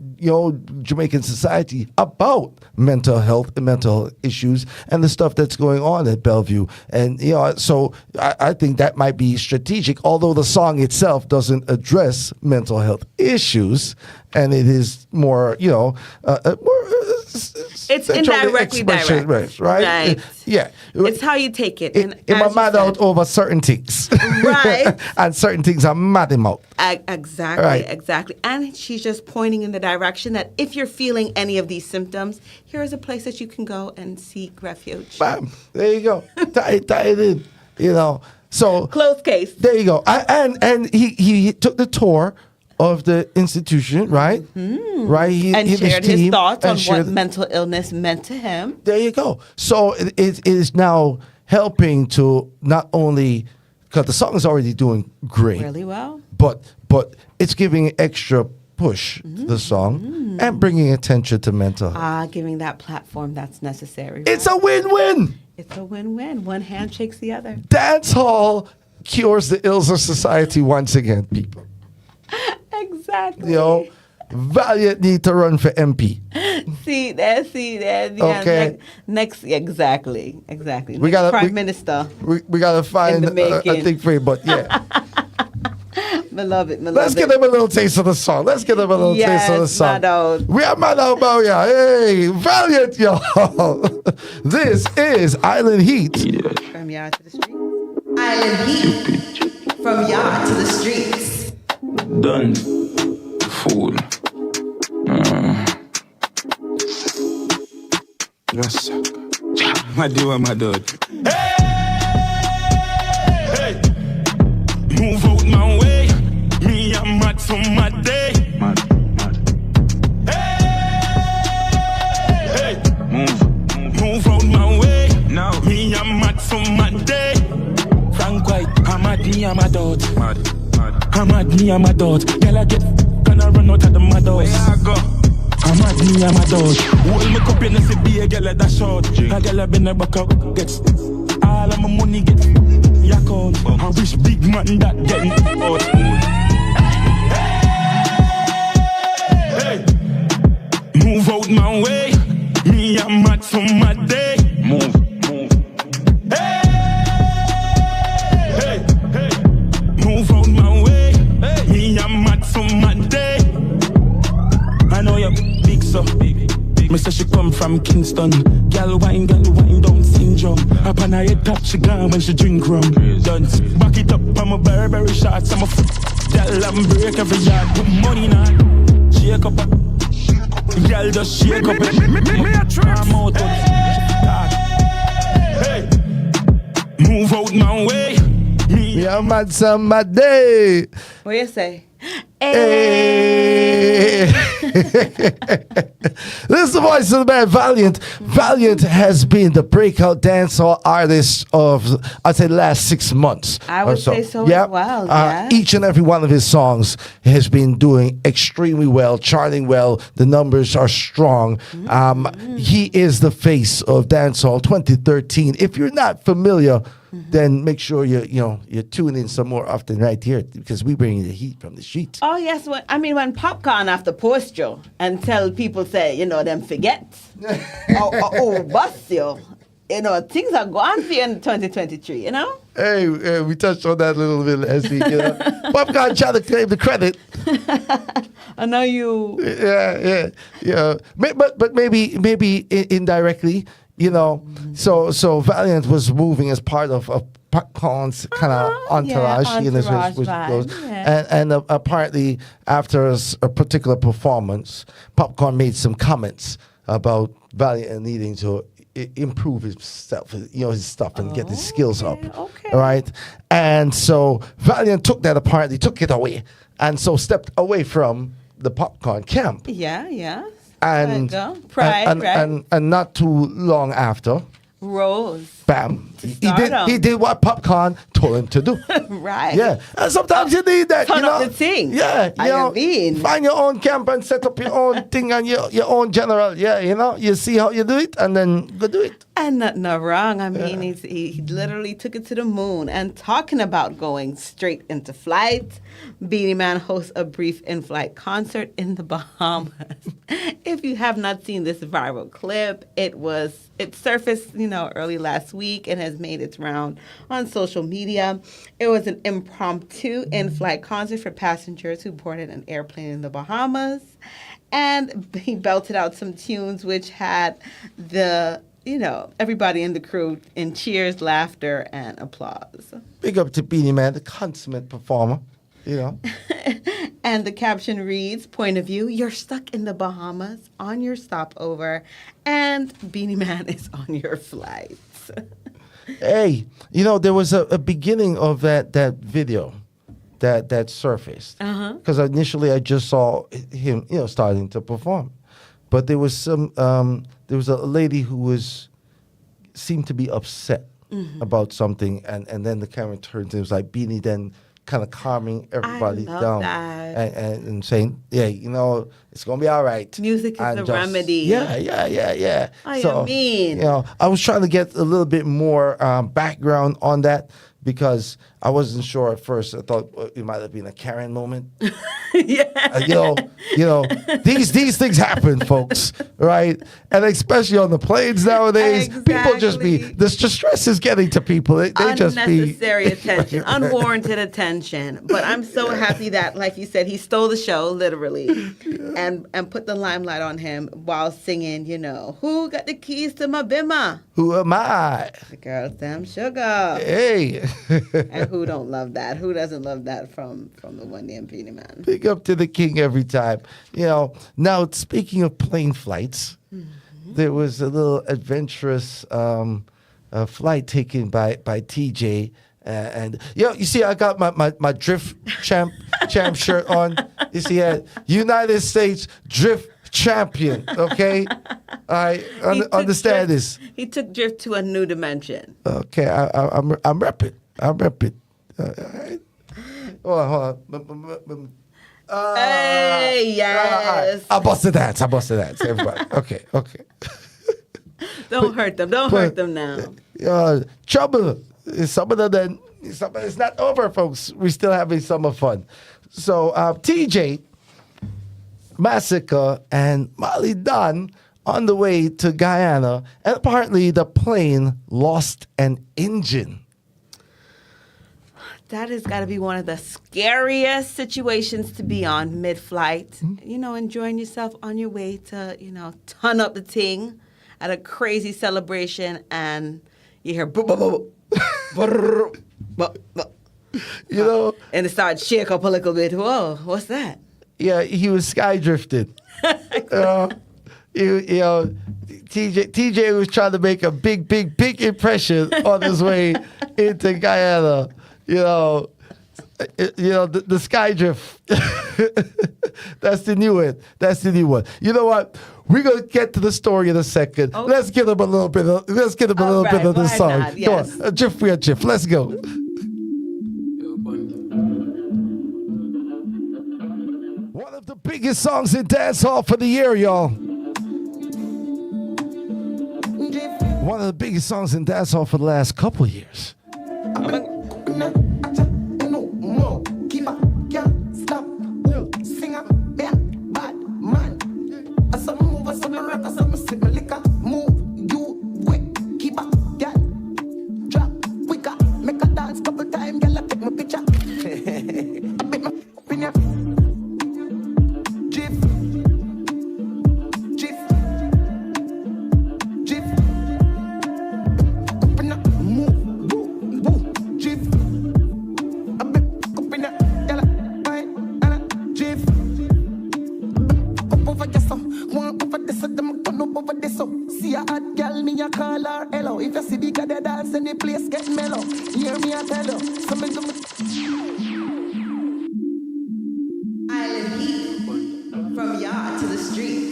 Jamaican society about mental health and mental issues and the stuff that's going on at Bellevue. And so I think that might be strategic, although the song itself doesn't address mental health issues, and it is more it's indirectly direct, right? Yeah, it's how you take it. And I'm mad out over certain things, right? And certain things are mad him out. Exactly, right. Exactly. And she's just pointing in the direction that if you're feeling any of these symptoms, here is a place that you can go and seek refuge. Bam! There you go. tie it in. So closed case. There you go. And he took the tour of the institution, right? Right. He shared his thoughts on what mental illness meant to him. There you go. So it is now helping to not only, because the song is already doing great, really well, but it's giving extra push to the song and bringing attention to mental health. Giving that platform that's necessary. Right? It's a win-win. It's a win-win. One hand shakes the other. Dance hall cures the ills of society once again, people. Exactly. Valiant need to run for MP. See there. Okay. Next, exactly. We got Prime Minister. We gotta find a thing for you, but yeah. I love it. Let's give them a little taste of the song. Taste of the song. Mad out. We are mad out, yeah. Hey, Valiant, y'all. This is Island Heat. From yard to the street. Island Heat. From yard to the streets. Done. fool. Yes. My dear, my dog. Hey! Move out my way. Me, I'm mad for my day. Mad. Hey! Move out my way. Now, me, I'm mad for my day. Frank White, I'm mad, me, I'm a dog. Mad. I'm mad, me, I'm a dog. Girl, I get gonna run out of the mad house. Where I go? I'm mad, me, I'm a dog. Hold me cup in the be a girl at that short. A girl I been a back up, gets all of my money get yak out. I wish big man that get out. Hey, move out my way. Me, I'm mad for my day. Move. Hey, move out my way. Me, I'm mad for my day. I know you're big, so big. Me say she come from Kingston. Girl wine down syndrome. Up on her head top, she gone when she drink rum. Done back it up, I'm a Burberry shots. I'm a girl, I'm break every yard. Put money in her, shake up. Girl just shake up. Me a trip. I'm out. Hey, move out my way. Yeah, mad somebody. What you say? Hey. This is the voice of the man, Valiant. Valiant has been the breakout dancehall artist of, I'd say, the last 6 months. I would say so yeah. as well. Yeah. Each and every one of his songs has been doing extremely well, charting well. The numbers are strong. He is the face of dancehall 2013. If you're not familiar, then make sure you tune in some more often right here, because we bring you the heat from the streets. Oh yes, when Popcorn have to post you and tell people say, them forget or bust you, things are going for you in 2023, Hey, we touched on that a little bit, SD. Popcorn trying to claim the credit. I know you. Yeah. But maybe indirectly, So Valiant was moving as part of Popcorn's kind of entourage, which goes, and apparently after a particular performance, Popcorn made some comments about Valiant and needing to improve himself, his stuff, and get his skills up. Okay. All right, and so Valiant took that apparently, took it away, and so stepped away from the Popcorn camp. Yeah. And Pride, right? And not too long after, Rose. Bam. He did what Popcorn told him to do. Right. Yeah. And sometimes you need that. Turn up the thing. Yeah. Find your own camp and set up your own thing and your own general. Yeah. You see how you do it and then go do it. And nothing wrong. I mean, he literally took it to the moon. And talking about going straight into flight, Beenie Man hosts a brief in-flight concert in the Bahamas. If you have not seen this viral clip, it surfaced, early last week and has made its round on social media. It was an impromptu in-flight concert for passengers who boarded an airplane in the Bahamas. And he belted out some tunes which had everybody in the crew in cheers, laughter, and applause. Big up to Beenie Man, the consummate performer. And the caption reads, point of view, you're stuck in the Bahamas on your stopover, and Beenie Man is on your flights. Hey, there was a beginning of that video that surfaced. Because initially I just saw him, starting to perform. But there was there was a lady who seemed to be upset about something, and then the camera turned and it was like Beenie then kind of calming everybody down and saying, it's gonna be all right. Music is the remedy. Yeah. I mean, I was trying to get a little bit more background on that, because I wasn't sure at first. I thought it might have been a Karen moment. Yeah. These things happen, folks, right? And especially on the planes nowadays, people just the stress is getting to people. They just be unnecessary attention, unwarranted attention. But I'm so happy that, like you said, he stole the show literally, and put the limelight on him while singing. Who got the keys to my bimmer? Who am I? The girls, damn sugar. Hey. And Who don't love that? Who doesn't love that from the one damn Beenie Man? Big up to the king every time. Now speaking of plane flights, there was a little adventurous flight taken by TJ. And you see, I got my drift champ shirt on. You see that United States drift champion. Okay, I understand this. He took drift to a new dimension. Okay, I'm repping. I'm repping. Right. Hold on. Hey, yes. I busted that. Everybody. Okay. Don't hurt them. Don't hurt them now. Trouble. It's not over, folks. We're still having summer fun. So TJ, Massacre, and Marley Don on the way to Guyana, and apparently the plane lost an engine. That has got to be one of the scariest situations to be on mid-flight. Enjoying yourself on your way to, ton up the ting at a crazy celebration, and you hear boo, boo, boo, boo, boo, boo. And it started shake up a little bit. Whoa, what's that? Yeah, he was sky drifted. TJ was trying to make a big impression on his way into Guyana. The sky drift. That's the new one. You know what? We're gonna get to the story in a second. Okay. Let's get him a little bit. Of the song. Yes. Come on, drift. We are drift. Let's go. One of the biggest songs in dancehall for the year, y'all. One of the biggest songs in dancehall for the last couple years. Island heat, from yard to the streets.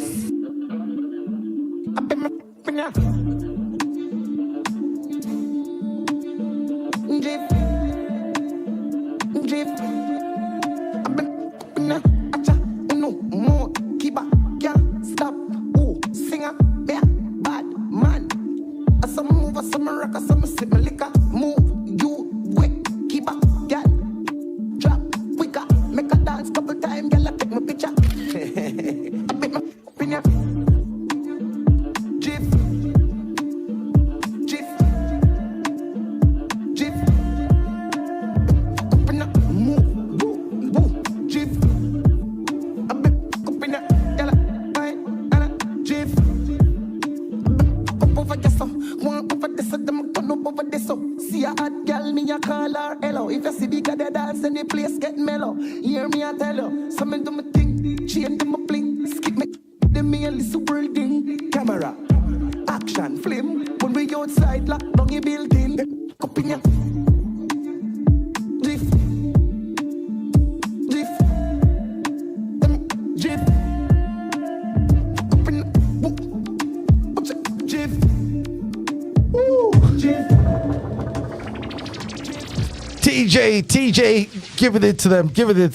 TJ, giving it to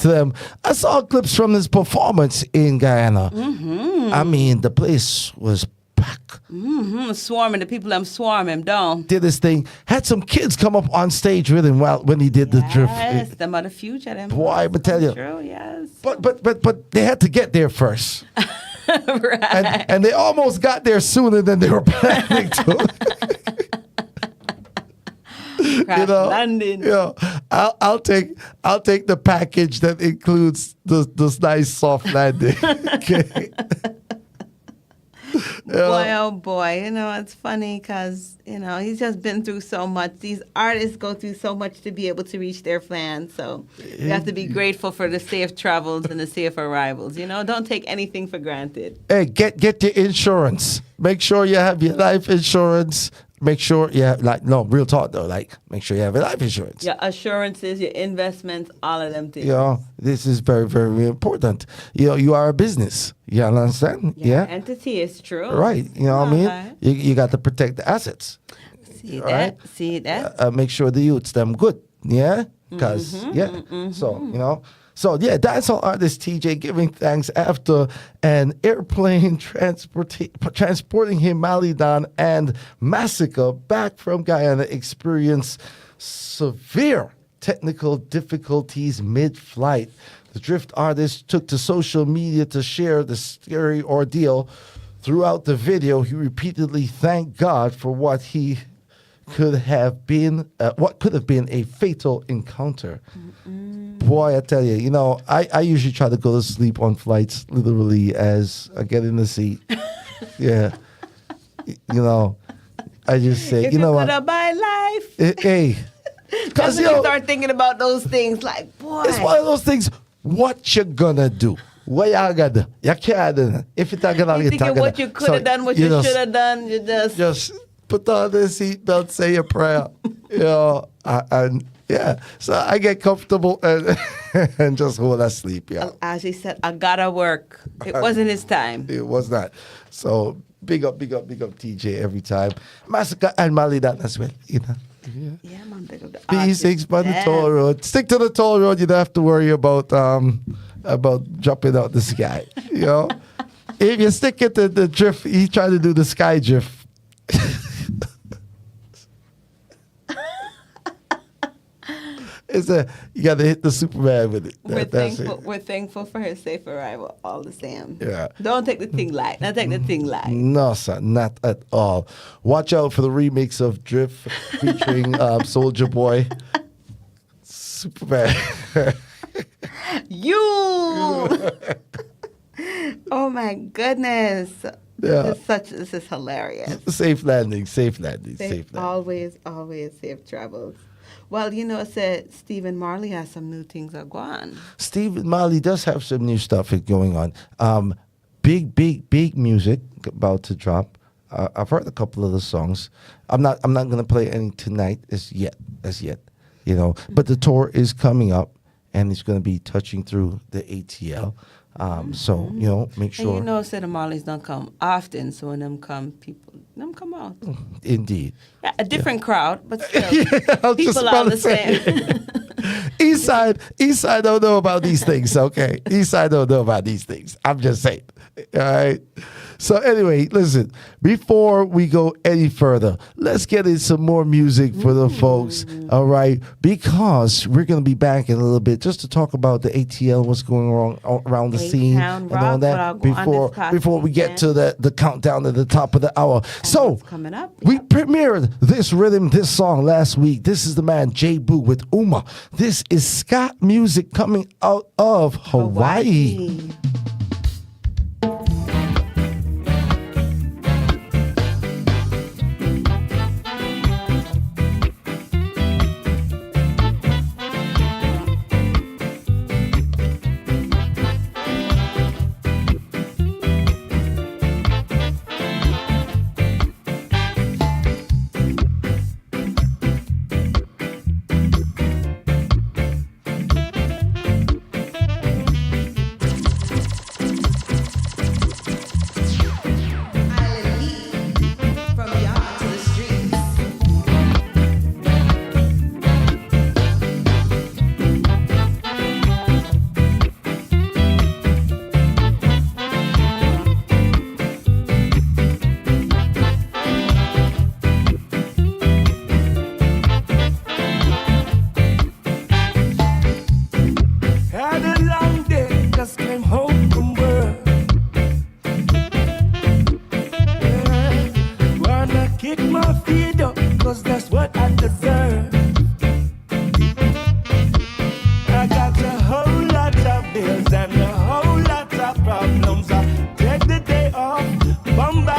them. I saw clips from his performance in Guyana. Mm-hmm. I mean, the place was packed. Mm-hmm. Swarming, the people swarming, don't. Did this thing. Had some kids come up on stage with him when he did the drift. Yes, them are the future. Them boy, I tell you. True, yes. But they had to get there first. Right. And they almost got there sooner than they were planning to. Landing. I'll take the package that includes this nice soft landing. Okay. Boy, oh boy. You know, it's funny because, you know, he's just been through so much. These artists go through so much to be able to reach their fans. So you have to be grateful for the safe travels and the safe arrivals. You know, don't take anything for granted. Hey, get your insurance. Make sure you have your life insurance. Make sure you have, real talk though, make sure you have your life insurance. Your assurances, your investments, all of them things. You know, this is very, very important. You know, you are a business. You understand? Yeah. Entity is true. Right. You know what I mean? You got to protect the assets. See that? See that? Make sure the youths them good. Yeah? Because, So, you know. So, yeah, dancehall artist TJ giving thanks after an airplane transporting him, Malidan, and Massacre back from Guyana experienced severe technical difficulties mid-flight. The drift artist took to social media to share the scary ordeal. Throughout the video, he repeatedly thanked God for what could have been a fatal encounter. Boy, I tell you, you know, I usually try to go to sleep on flights literally as I get in the seat. Yeah. You know, I just say, if you know what? My life. Hey. Because you start thinking about those things like, boy. It's one of those things, what you gonna do? What y'all gonna do? You can't do that. If you're talking about what you could have done, what you should have done, you just put on the seatbelt, say your prayer. You know, and yeah, so I get comfortable and just hold asleep. Yeah, as he said, I gotta work. It wasn't his time. It was not. So big up TJ every time. Massacre and Malidan as well. You know. Yeah, man. Big up the P6 by the toll road. Stick to the toll road. You don't have to worry about dropping out the sky. You know, if you stick it to the drift, he tried to do the sky drift. You got to hit the Superman with it. We're thankful for his safe arrival all the same. Yeah. Don't take the thing light. Not take the thing light. No, sir, not at all. Watch out for the remix of Drift featuring Soulja Boy. Superman. You! Oh my goodness. Yeah. This is hilarious. Safe landing. Always safe travels. Well, you know, said Stephen Marley has some new things are going on. Stephen Marley does have some new stuff going on. Big music about to drop. I've heard a couple of the songs. I'm not going to play any tonight as yet. You know, but the tour is coming up, and it's going to be touching through the ATL. So, you know, make sure. And you know, said the Marleys don't come often, so when them come out. Indeed. Yeah, a different crowd, but still, people are the same. East side don't know about these things, okay? East side don't know about these things. I'm just saying. All right? So anyway, listen, before we go any further, let's get in some more music for the folks, all right? Because we're going to be back in a little bit just to talk about the ATL, what's going on around the scene and all that before we get to the countdown at the top of the hour. So coming up, we premiered this rhythm, this song last week. This is the man J Boo with Uma. This is Scott music coming out of Hawaii. bills and a whole lot of problems. I take the day off, come back.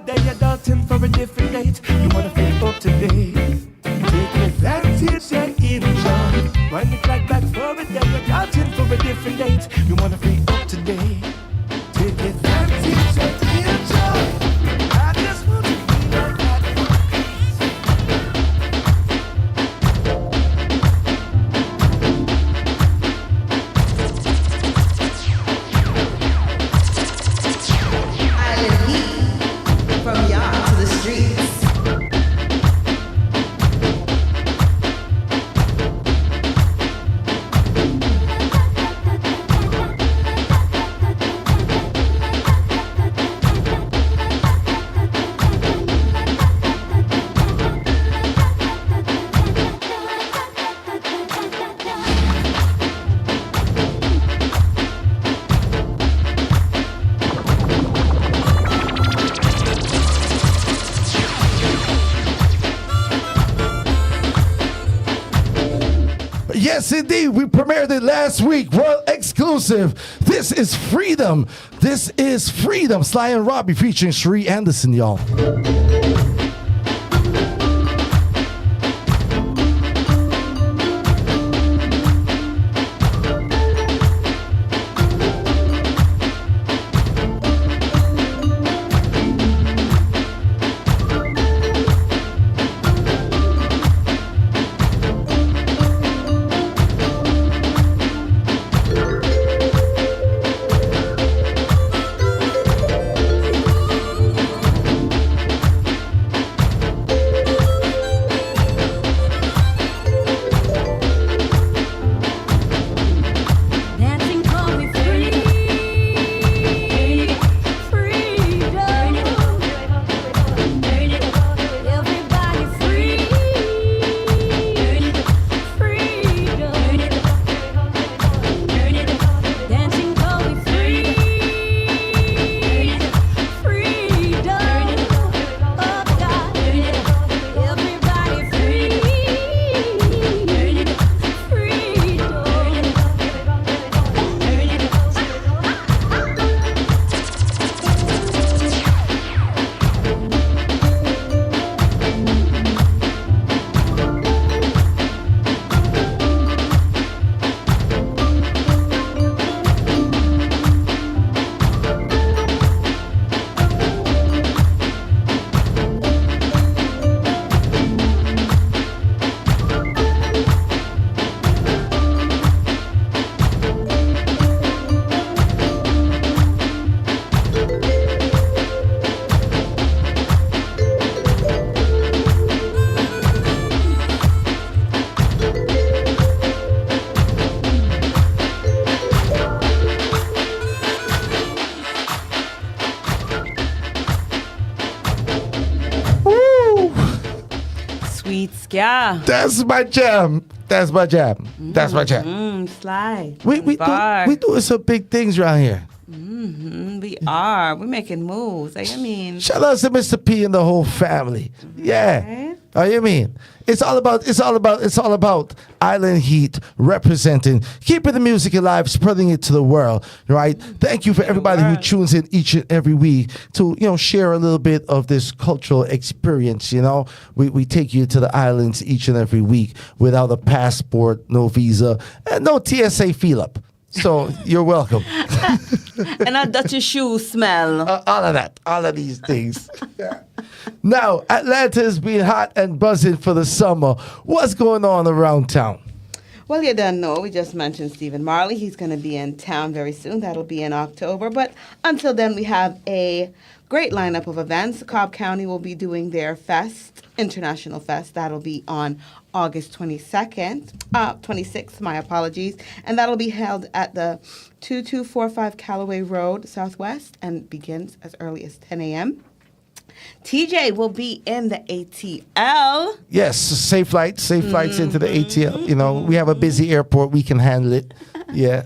day you're dancing for a different date. You wanna feel up to date. Take advantage and enjoy. Wind the clock back for a day you're dancing for a different date. You wanna feel up to date. Take advantage and enjoy. I just want to feel like that. From yacht to the streets. Yes, indeed. We premiered it last week. World exclusive. This is Freedom. This is Freedom. Sly and Robbie featuring Sheree Anderson, y'all. Yeah. That's my jam. That's my jam. That's my jam. Slide. We doing some big things around here. We are. We're making moves. I mean, Shout out to Mr. P and the whole family. Yeah. Right. Oh, you mean? It's all about Island Heat representing, keeping the music alive, spreading it to the world, right? Thank you for everybody who tunes in each and every week to, share a little bit of this cultural experience, We take you to the islands each and every week without a passport, no visa, and no TSA feel-up. So you're welcome. And not that your shoes smell. All of that. All of these things. Now, Atlanta's been hot and buzzing for the summer. What's going on around town? Well, you don't know. We just mentioned Stephen Marley. He's going to be in town very soon. That'll be in October. But until then, we have a great lineup of events. Cobb County will be doing their fest, International Fest. That'll be on August 26th, my apologies. And that'll be held at the 2245 Callaway Road, Southwest, and begins as early as 10 a.m. TJ will be in the ATL. Yes, safe flights into the ATL. We have a busy airport. We can handle it. Yeah.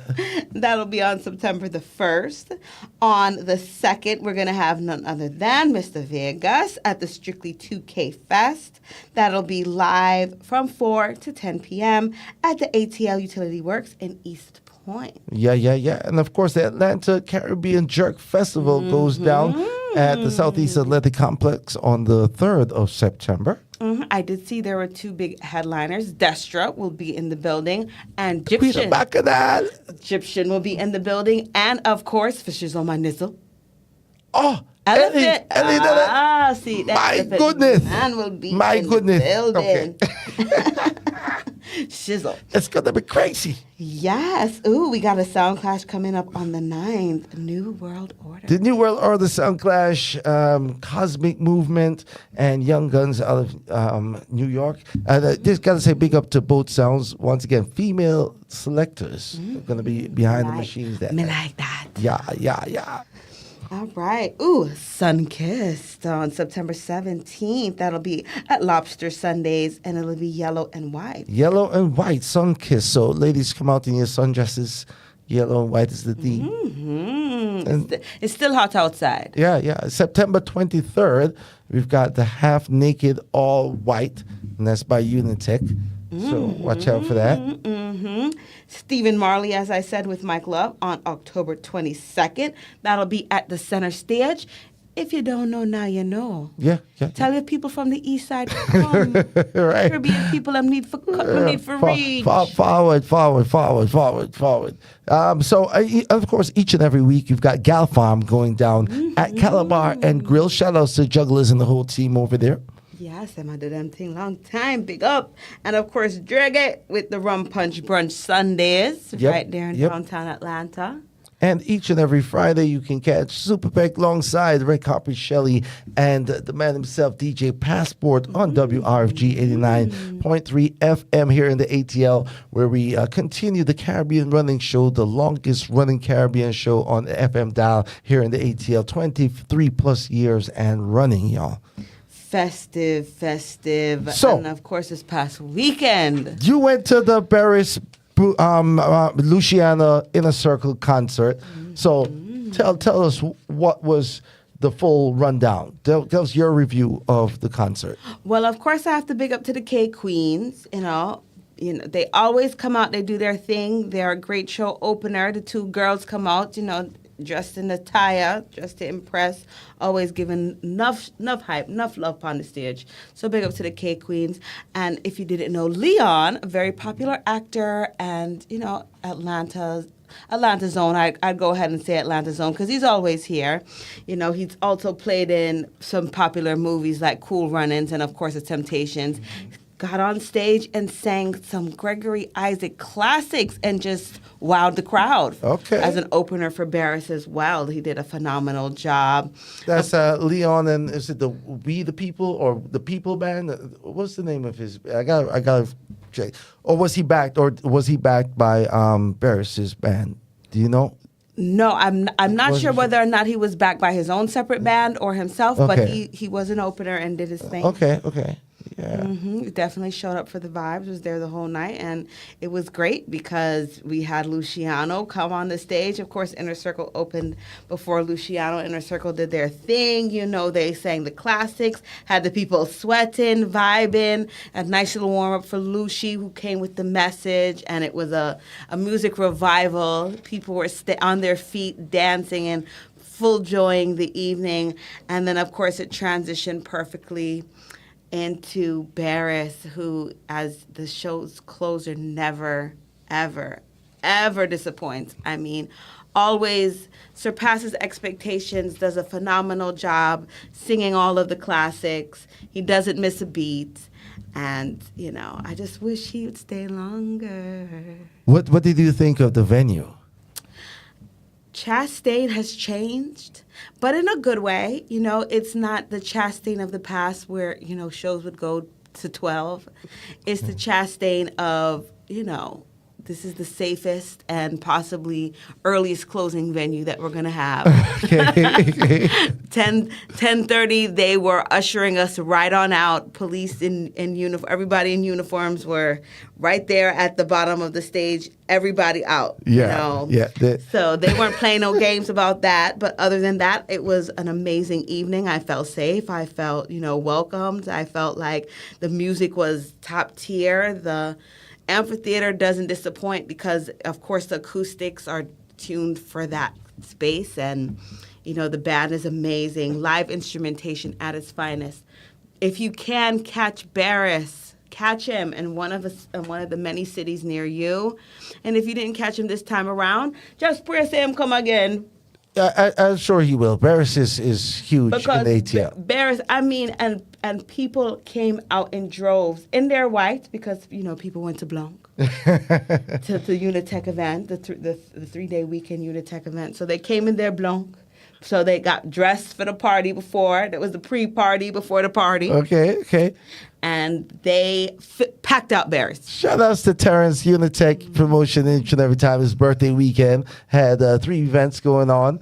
That'll be on September the 1st. On the 2nd, we're going to have none other than Mr. Vegas at the Strictly 2K Fest. That'll be live from 4 to 10 p.m. at the ATL Utility Works in East Point. Yeah. And of course, the Atlanta Caribbean Jerk Festival goes down at the Southeast Athletic Complex on the 3rd of September. I did see there were two big headliners. Destra will be in the building, and We the Egyptian. back of that. Egyptian will be in the building, and of course, Fisher's on my nizzle. Oh, Elephant. Ellie did it. See that. My elephant goodness. Man will be My in goodness. the building. Okay. Shizzle. It's going to be crazy. Yes. Ooh, we got a sound clash coming up on the 9th. New World Order. The New World Order Sound Clash, Cosmic Movement, and Young Guns out of New York. Just got to say big up to both sounds. Once again, female selectors are going to be behind the machines there. Me like that. Yeah. All right. Ooh, Sun-Kissed on September 17th. That'll be at Lobster Sundays, and it'll be yellow and white. Yellow and white, sun kiss. So ladies, come out in your sundresses. Yellow and white is the theme. It's still hot outside. Yeah. September 23rd, we've got the half naked, all white, and that's by Unitech. So watch out for that. Stephen Marley, as I said, with Mike Love on October 22nd. That'll be at the center stage. If you don't know, now you know. Yeah. Tell your people from the east side to come. Right. Caribbean people need for reach. Forward. So, of course, each and every week you've got Gal Farm going down at Calabar and Grill. Shout outs to Jugglers and the whole team over there. Yes, them I do them thing long time. Big up. And of course, Reggae with the Rum Punch Brunch Sundays right there in downtown Atlanta. And each and every Friday, you can catch Super Peck alongside Red Carpet Shelley and the man himself, DJ Passport, on WRFG 89.3 FM here in the ATL, where we continue the Caribbean Running Show, the longest running Caribbean show on the FM dial here in the ATL, 23 plus years and running, y'all. Festive. So, and of course, this past weekend. You went to the Paris Luciano Inner Circle concert. So tell us what was the full rundown. Tell us your review of the concert. Well, of course, I have to big up to the K Queens. You know, they always come out. They do their thing. They're a great show opener. The two girls come out, dressed in attire, just to impress, always giving enough hype, enough love on the stage. So big up to the K Queens. And if you didn't know, Leon, a very popular actor, and Atlanta Zone. I'd go ahead and say Atlanta Zone because he's always here. He's also played in some popular movies like Cool Runnings and of course The Temptations. Got on stage and sang some Gregory Isaac classics and just wowed the crowd. Okay. As an opener for Barris as well. He did a phenomenal job. That's Leon, and is it the We the People or the People Band? What's the name of his? I got check. Or was he backed by Barris's band? Do you know? No, I'm not sure whether or not he was backed by his own separate band or himself, but he was an opener and did his thing. Okay. Yeah. He definitely showed up for the vibes, was there the whole night, and it was great because we had Luciano come on the stage. Of course, Inner Circle opened before Luciano. Inner Circle did their thing. They sang the classics, had the people sweating, vibing, a nice little warm-up for Lucy, who came with the message, and it was a music revival. People were on their feet, dancing and full joying the evening, and then, of course, it transitioned perfectly into Barris, who, as the show's closer, never, ever, ever disappoints. I mean, always surpasses expectations, does a phenomenal job singing all of the classics. He doesn't miss a beat. And, I just wish he would stay longer. What did you think of the venue? Chastain has changed, but in a good way. It's not the Chastain of the past where, shows would go to 12. It's the Chastain of, this is the safest and possibly earliest closing venue that we're going to have. 10:30, they were ushering us right on out. Police in uniform, everybody in uniforms were right there at the bottom of the stage. Everybody out. So they weren't playing no games about that. But other than that, it was an amazing evening. I felt safe. I felt, welcomed. I felt like the music was top tier. The amphitheater doesn't disappoint because, of course, the acoustics are tuned for that space. And, You know, the band is amazing. Live instrumentation at its finest. If you can catch Barris, catch him in one of the many cities near you. And if you didn't catch him this time around, just pray say him come again. I'm sure he will. Barris is huge Because in ATL. Barris, I mean, and people came out in droves in their white because, you know, people went to Blanc. To the Unitech event, the 3-day weekend Unitech event. So they came in their Blanc. So they got dressed for the party before. That was the pre-party before the party. Okay. And they packed out Barris. Shout outs to Terrence, Unitech promotion each and every time. His birthday weekend had 3 events going on.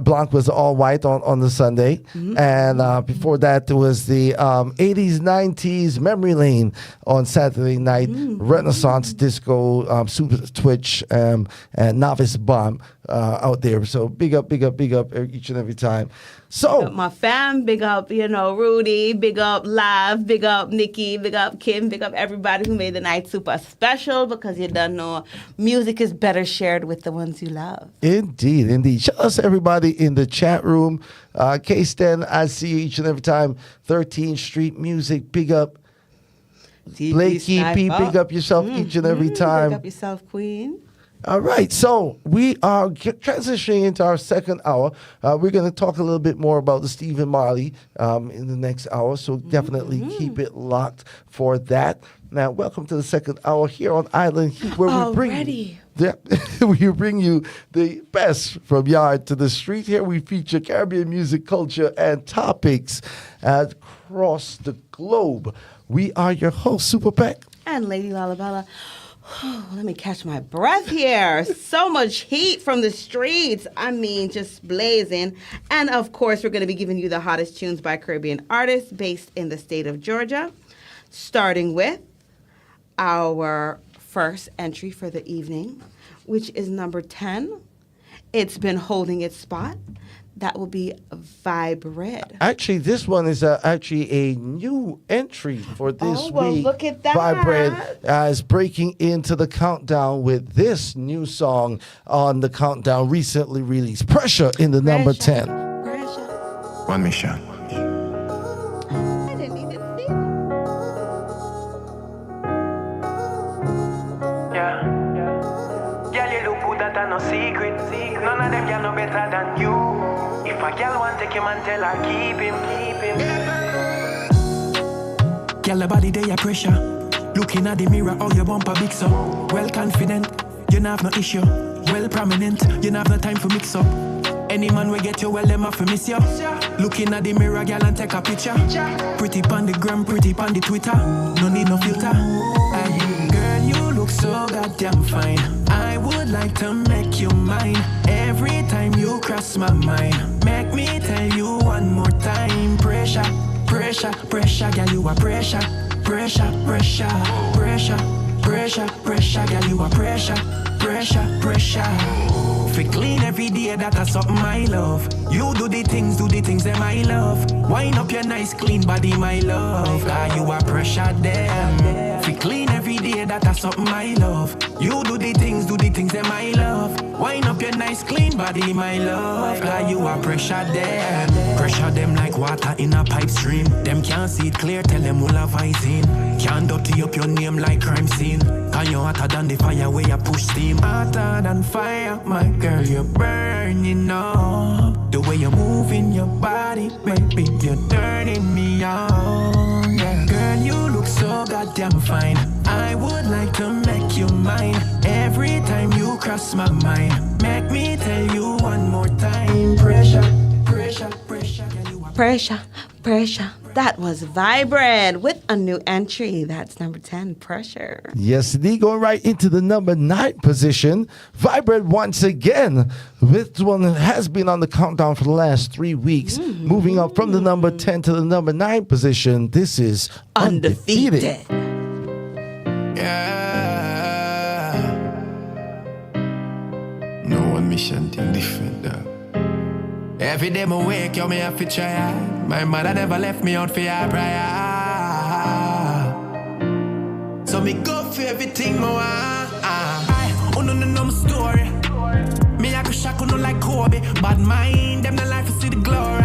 Blanc was all white on the Sunday. And before that, there was the 80s, 90s Memory Lane on Saturday night. Renaissance Disco, Super Twitch, and Novice Bomb out there. So big up each and every time. So Big up my fam, big up, you know, Rudy, big up Live, big up Nikki, big up Kim, big up everybody who made the night super special, because you don't know music is better shared with the ones you love. Indeed. Shout out to everybody in the chat room. K-Stan, I see you each and every time. 13th Street Music, big up. Blakey P, big up yourself each and every time. Big up yourself, Queen. All right, so we are transitioning into our second hour. We're going to talk a little bit more about the Stephen Marley in the next hour, so definitely keep it locked for that. Now, welcome to the second hour here on Island Heat, where we bring you the best from yard to the street. Here we feature Caribbean music, culture, and topics across the globe. We are your hosts, Super Peck and Lady Lalabella. Let me catch my breath here. So much heat from the streets. I mean, just blazing. And of course, we're going to be giving you the hottest tunes by Caribbean artists based in the state of Georgia, starting with our first entry for the evening, which is number 10. It's been holding its spot. That will be Vibe. Actually, this one is actually a new entry for this week. Look at that. Vibe is breaking into the countdown with this new song on the countdown recently released. Pressure in the number 10. One mission. I didn't even see it. Yeah. Girl, you look good, that no secret. None of them girl no better than you. If a girl want take him and tell her keep him. Girl, the body there, pressure. Looking at the mirror, all your bumper big so. Well confident, you not have no issue. Well prominent, you not have no time for mix up. Any man will get you, well them have to miss you. Looking at the mirror, girl, and take a picture. Pretty pon the gram, pretty pon the Twitter. No need no filter. Aye. Girl, you look so goddamn fine. I would like to make you mine. Every time you cross my mind, make me tell you one more time. Pressure, pressure, pressure, girl, you are pressure. Pressure, pressure, pressure, pressure, pressure, girl, you are pressure. Pressure, pressure. Fi clean every day, that's something I love. You do the things that I love. Wind up your nice clean body, my love. You are pressure them. Fi clean every day, that's something I love. You do the things that I love. Wind up your nice clean body, my love. You are pressure them. Pressure them like water in a pipe stream. Them can't see it clear, tell them all have eyes in. Can't dirty up your name like crime scene. Cause you're hotter than the fire where you push steam. Hotter than fire, my girl, you're burning up. The way you're moving your body, baby, you're turning me on. Yeah. Girl, you look so goddamn fine. I would like to make you mine. Every time you cross my mind, make me tell you one more time. Pressure, pressure, pressure. Pressure, pressure. That was Vibrant with a new entry. That's number 10, Pressure. Yes, indeed. Going right into the number 9 position. Vibrant once again. This one has been on the countdown for the last 3 weeks. Moving up from the number 10 to the number 9 position. This is Undefeated. Yeah. No one mission thing different though. Every day I wake, yo, me have to try. My mother never left me out for your prayer. So me go for everything I want. I no know my story. Me I go shock cock no like Kobe. Bad mind, them the life to see the glory.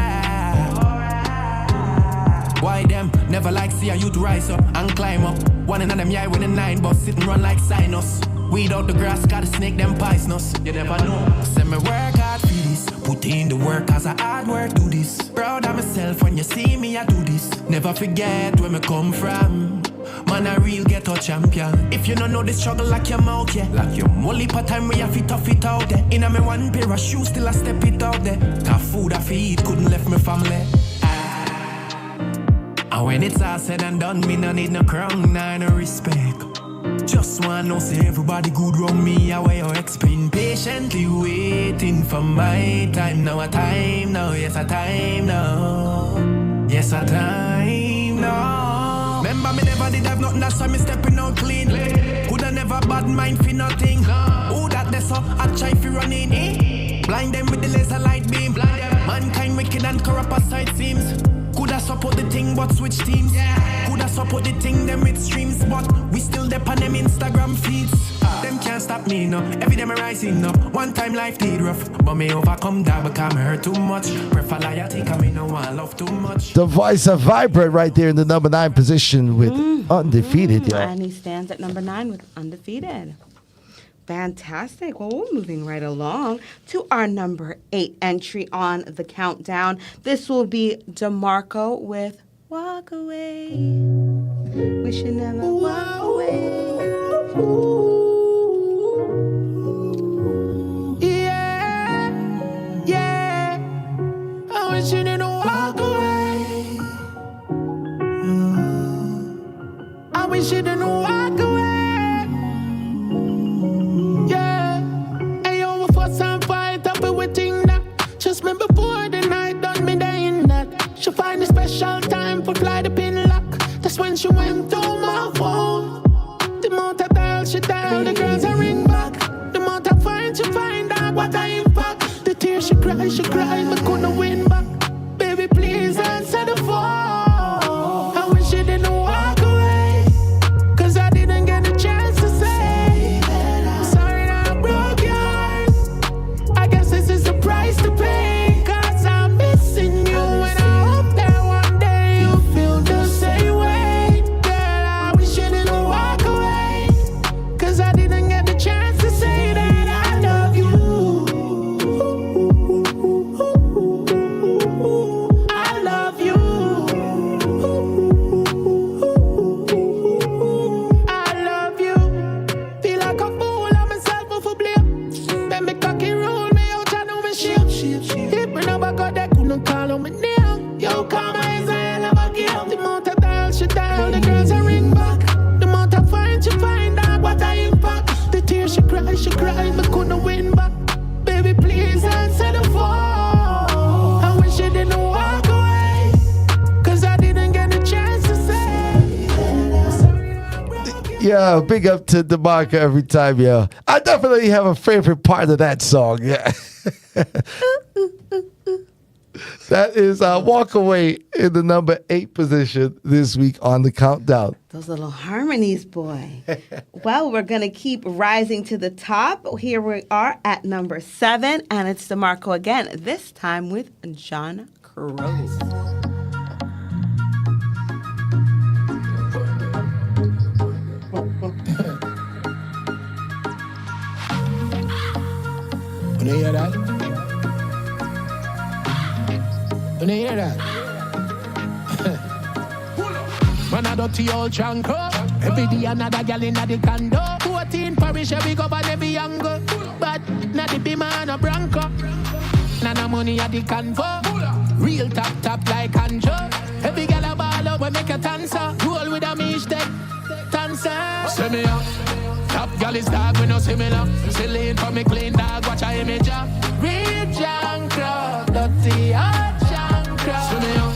Why them never like see a youth rise up and climb up? One in them yeah with a 9 but sit and run like Sinus. Weed out the grass, gotta snake them poisonous. You never know. Say me work hard for this. Put in the work as a hard work do this. Proud of myself when you see me I do this. Never forget where me come from. Man a real ghetto champion. If you don't know the struggle like your mouth, yeah. Like your molly part time we have to tough it out there. In a me one pair of shoes still I step it out there. Cause food I feed couldn't left me family. And when it's all said and done, me no need no crown, nah, no respect. Just wanna know say everybody good round me, how you explain. Patiently waiting for my time. Now a time now, yes a time now. Yes a time now. Remember me never did have nothing, that's why me stepping out clean. Coulda never bad mind for nothing. Who that they so I try fi run in, eh? Blind them with the laser light beam. Mankind wicked and corrupt as it seems. Coulda support the thing but switch teams. Coulda support the thing them with streams, but we still dep on them Instagram feeds. Them can't stop me no. Every day me rising up. One time life did rough, but me overcome that because me hurt too much. Prefer loyalty cause me no want love too much. The voice of Vibrant right there in the number 9 position with Undefeated. Yeah. And he stands at number 9 with Undefeated. Fantastic. Well, we're moving right along to our number 8 entry on the countdown. This will be DeMarco with Walk Away. We should never walk away. Yeah, yeah. I wish you didn't walk away. I wish you didn't walk away. Just me before the night done me dying that. She find a special time for fly the pin lock. That's when she went to my phone. The more I dial, she dial. The girls I ring back. The more I find, she find out what I impact. The tears she cry, me couldn't win back. Baby, please answer the phone. I wish you didn't walk away, cause I didn't get a chance to say sorry that I broke your heart. I guess this is the price to pay. She cried, but couldn't win back. Baby, please answer the phone. I wish you didn't walk away, cause I didn't get a chance to say. Yeah, big up to DeMarco every time, yeah. I definitely have a favorite part of that song, yeah. That is Walk Away in the number 8 position this week on the countdown. Those little harmonies, boy. Well, we're going to keep rising to the top. Here we are at number 7, and it's DeMarco again, this time with John Crow. When you hear that? When you hear that? Man a dirty old chanko. Every day another gal inna the condo. 14 parish every go and every angle. But not the be man a Bronco. Nana money at the convo. Real top like Anjo. Every gal a ball up when make a dancer. Roll with a mish deck. Dancer. See me up. Top gal is dog we no similar. Silly for me clean dog watch a image up. Real Janko. Dirty old Janko. See me up.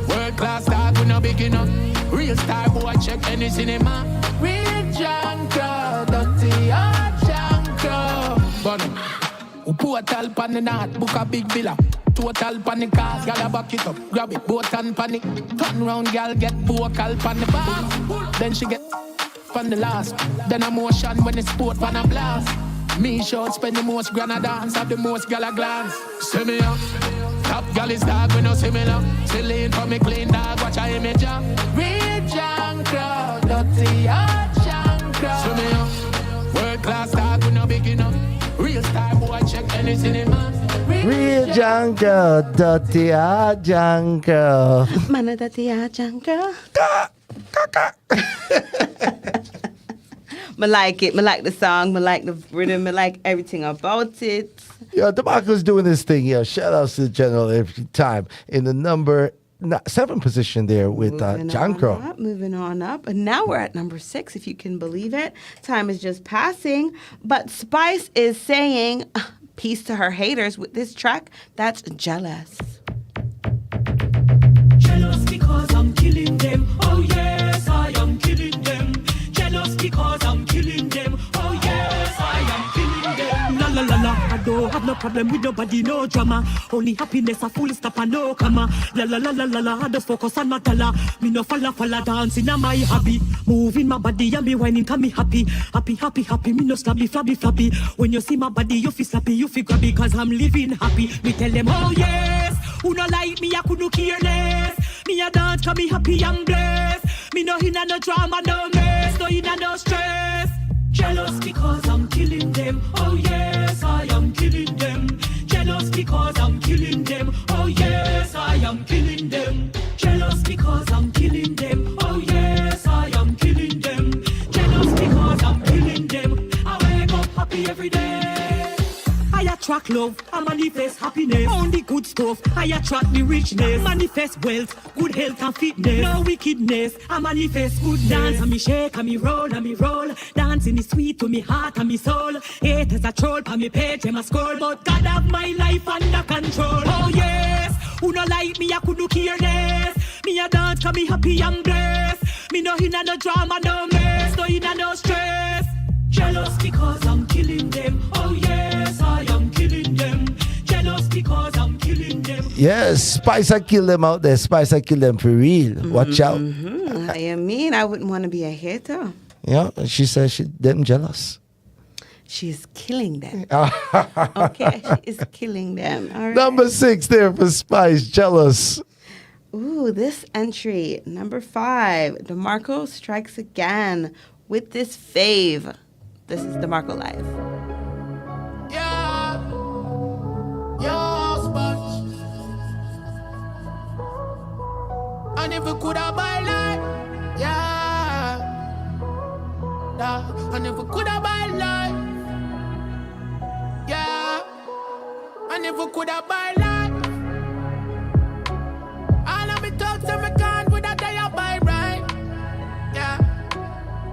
World class dog we no big enough. Real star boy check any cinema. Real Janko. Dirty old Janko. But portal pan the north, book a big villa. Total panic cars, gal a back it up. Grab it, boat and panic. Turn round, gal get vocal pan the bar. Then she get pan the last. Then a motion when it's sport pan a blast. Me should spend the most grand a dance, have the most gala glance. See me up, top gal is dog, we no similar. Still lean for me clean dog, watch I image up. Real junk crowd, dirty hot junk crowd. See me up, world class dog, we no big enough. Real star boy, check any cinema. Real jungle, dirty jungle. Mana dirty jungle. I like it. I like the song. I like the rhythm. I like everything about it. Yo, DeMarco's doing this thing. Yo, shout outs to the general every time in the number 7 position there with Jankro. Moving on up. And now we're at number 6, if you can believe it. Time is just passing. But Spice is saying peace to her haters with this track that's Jealous. Jealous because I'm killing them. Oh yes, I am killing them. Jealous because I'm killing them. Oh yes, I am killing them. La la la la, I don't have no problem with nobody, no drama. Only happiness, a full stop and no comma. La la la la la la, I just focus on my tala. Me no falla dancing on my hobby. Moving my body and me whining 'cause me happy. Happy, me no flabby. When you see my body, you feel slappy, you feel grabby 'cause I'm living happy. Me tell them, oh yes, who no like me, I couldn't care less. Me a dance 'cause me happy and blessed. Me no in no drama, no mess, no in no stress. Jealous because I'm killing them. Oh yes, I am killing them. Jealous because I'm killing them. Oh yes, I am killing them. Jealous because I'm killing them. Oh yes, I am killing them. Jealous because I'm killing them. I wake up happy every day. I attract love, I manifest happiness. Only good stuff, I attract the richness. Manifest wealth, good health and fitness. No wickedness, I manifest goodness. Dance and me shake and me roll. Dancing is sweet to me heart and me soul. Haters a troll, pa me page, them a scroll. But God have my life under control. Oh yes, who no like me, I couldn't care less. Me a dance 'cause me happy and blessed. Me no in no drama, no mess, no in no stress. Jealous because I'm killing them. Oh yes, I am killing them. Jealous because I'm killing them. Yes, Spice, I kill them out there. Spice, I kill them for real. Watch out. I mean, I wouldn't want to be a hater. Yeah, she says them jealous. She's killing them. Okay, she is killing them. All right. Number 6 there for Spice, Jealous. Ooh, this entry, number 5, DeMarco strikes again with this fave. This is DeMarco Live. Yeah, yo, sponge. I never could have buy life. Yeah, I never could have buy life. Yeah, I never could have buy life. All of me talks and me can't with a day I buy right. Yeah,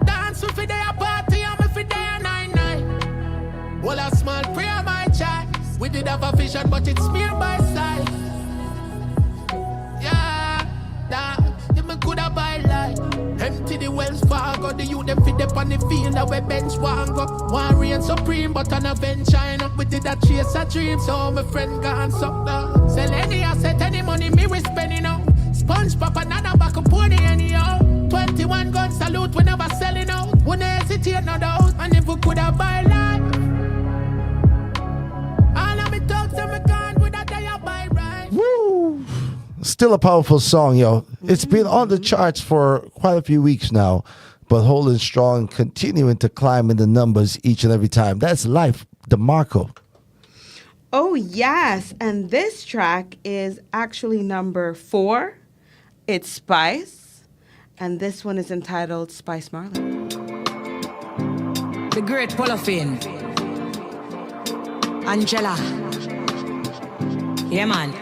dance with a day I party and me for day a 9-9. Well, a small prayer my child. We did have a vision, but it's mere by side. Yeah, you me coulda buy light. Empty the wells Fargo, the youth them fit up on the field that we bench one go. One reign supreme, but on a bench China. We did that chase a dream, so my friend gone suck down. Sell any asset, any money me we spending out. Sponge pop another back up pony anyhow. 21 gun salute, we never selling out. Wouldn't hesitate no doubt, and if we coulda buy light. All of me talks and me can't with a day I buy right. Woo! Still a powerful song, yo. It's been on the charts for quite a few weeks now, but holding strong, continuing to climb in the numbers each and every time. That's life, DeMarco. Oh, yes. And this track is actually number 4. It's Spice. And this one is entitled Spice Marley. The great Polofin. Angela. Yeah, man.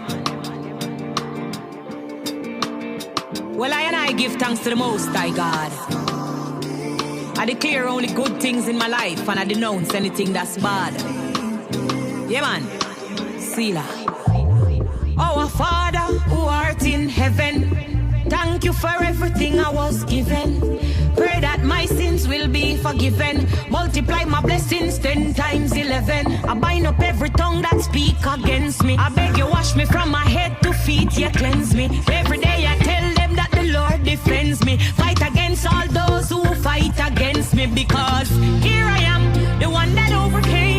Well, I give thanks to the Most High God. I declare only good things in my life, and I denounce anything that's bad. Yeah, man. Selah. Our Father who art in heaven, thank you for everything I was given. Pray that my sins will be forgiven. Multiply my blessings 10 times 11. I bind up every tongue that speak against me. I beg you wash me from my head to feet, you cleanse me. Every day I tell them that the Lord defends me. Fight against all those who fight against me, because here I am, the one that overcame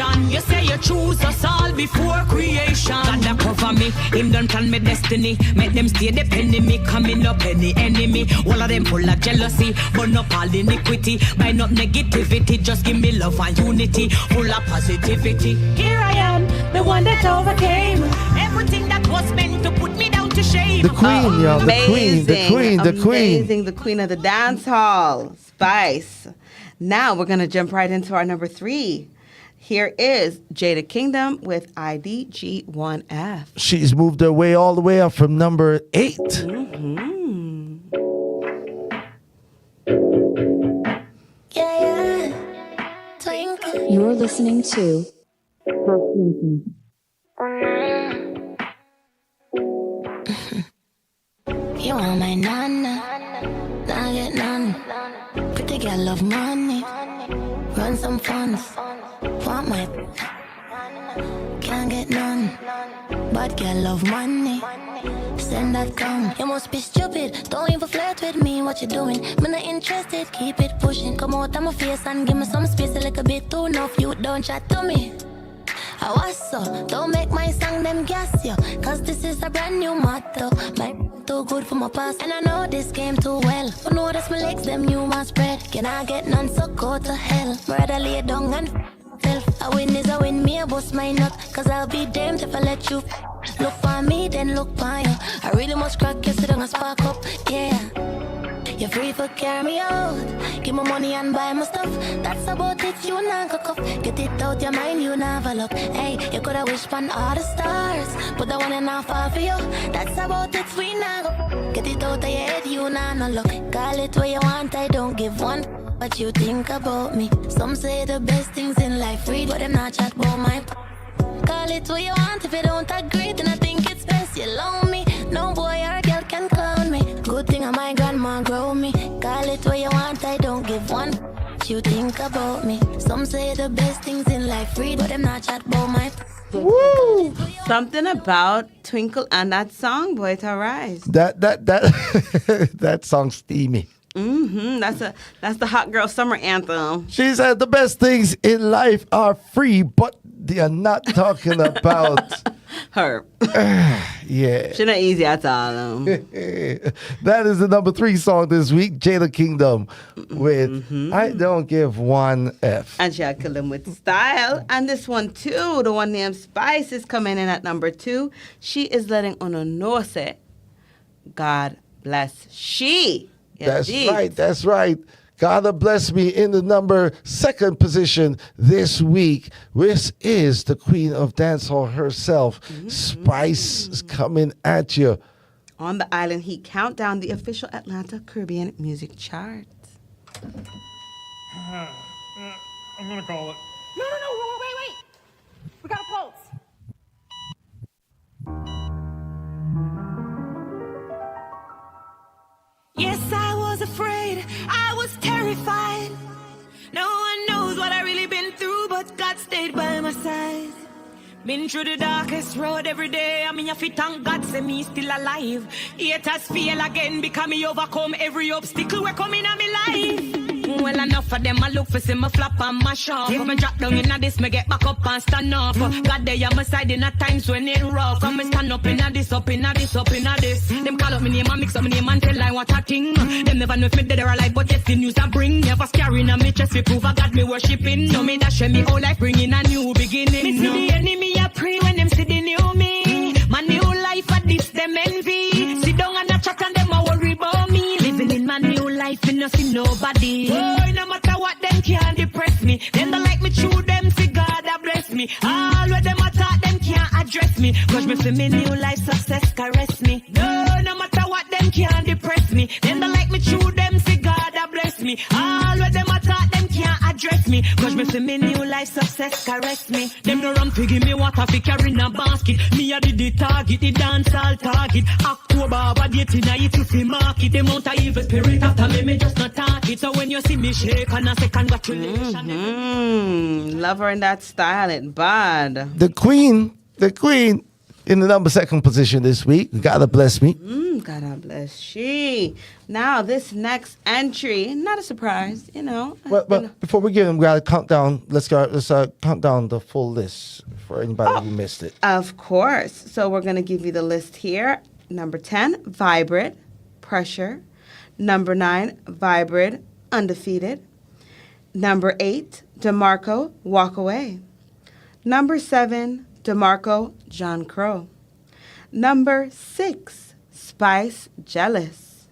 nation. You say you choose us all before creation. God that cover me, him done plan me destiny. Make them stay depending me, coming up any enemy. All of them full of jealousy, burn up all iniquity. Bind up negativity, just give me love and unity. Full of positivity. Here I am, the one that overcame everything that was meant to put me down to shame. The queen, y'all. The queen, the queen, the queen. Amazing, the queen of the dance hall, Spice. Now we're going to jump right into our number 3. Here is Jada Kingdom with IDG1F. She's moved her way all the way up from number 8. You're listening to You are my nana, nah get none. Pretty girl love money, run some funds. Want my can't get none. Bad girl love money. Send that come. You must be stupid. Don't even flirt with me. What you doing? Me not interested. Keep it pushing. Come out of my face and give me some space. A little bit too enough. You don't chat to me. I was so. Don't make my song them gas you. Cause this is a brand new motto. My too good for my past. And I know this game too well. Who know that's my legs them new man spread. Can I get none so go to hell. Rather lay down and self. A win is a win. Me a bust my nut. Cause I'll be damned if I let you look for me, then look for you. I really must crack you, sit down and spark up, yeah. You're free for carry me out. Give me money and buy my stuff. That's about it, you not go cuff. Get it out your mind, you never look. Hey, you coulda wish upon all the stars, but the one and not fall for you. That's about it, we not go. Get it out of your head, you not no look. Call it what you want, I don't give one. What you think about me? Some say the best things in life read, but them not chat about my. Call it what you want, if you don't agree, then I think it's best you loan me. No boy or girl can clown me. Good thing my grandma grow me. Call it what you want, I don't give one. What you think about me? Some say the best things in life read, but them not chat about my. Woo! Something about Twinkle and that song, boy, it's alright. That song's steamy. That's the hot girl summer anthem. She said the best things in life are free, but they are not talking about her. Yeah. She not easy at all. That is the number 3 song this week, Jada Kingdom with I Don't Give One F. And she had killed him with style. And this one too, the one named Spice is coming in at number 2. She is letting Ono know say, God bless she. That's right. God bless me in the number 2nd position this week. This is the queen of dancehall herself. Spice is coming at you. On the Island Heat Countdown, the official Atlanta Caribbean music charts. I'm going to call it. No, wait. We got a pulse. Yes, I was afraid, I was terrified. No one knows what I really been through, but God stayed by my side. Been through the darkest road every day. I mean, if you thank God, say me still alive. Haters feel again because me overcome every obstacle we're coming on me life. Well, enough of them, I look for see me flop and mash up. If me drop down in this, me get back up and stand up. God, they on my side in a times when it rough. Come me stand up in a this, up in a this, up in a this. Them call up me name and mix up me name and tell like what I think. Them never know if me dead or alive, but yes, the news I bring. Never scaring on me chest, we prove I got me worshipping. No me dash me whole life, bringing a new beginning. Me see the enemy, I pray when them see the new me. My new life, I this them envy. Sit down and a chat and them a worry about me. Living in my new life, and not see nobody. Boy, no matter what, them can't depress me. Them don't like me true, them see God that bless me. All where them attack, them can't address me. Cause me feel me new life success caress me. No matter what, them can't depress me. Them don't like me true, them see God that bless me. All where them attack, them can't address me. Cause me feel me new life success caress me. Them no run to give me water fi carry in a basket. Me a the target, the dance all target. October, but yet in a it to fi market. Them out a evil spirit after me just not talk it. So when you see me shake and I say congratulations. Love her in that style, it bad. The queen. In the number second position this week, Gotta Bless Me. God bless she. Now, this next entry, not a surprise, you know. Well, before we get them, we gotta count down. Let's count down the full list for anybody who missed it. Of course. So we're going to give you the list here. Number 10, Vibrant, Pressure. Number 9, Vibrant, Undefeated. Number 8, DeMarco, Walk Away. Number 7, DeMarco, John Crow. Number 6, Spice, Jealous.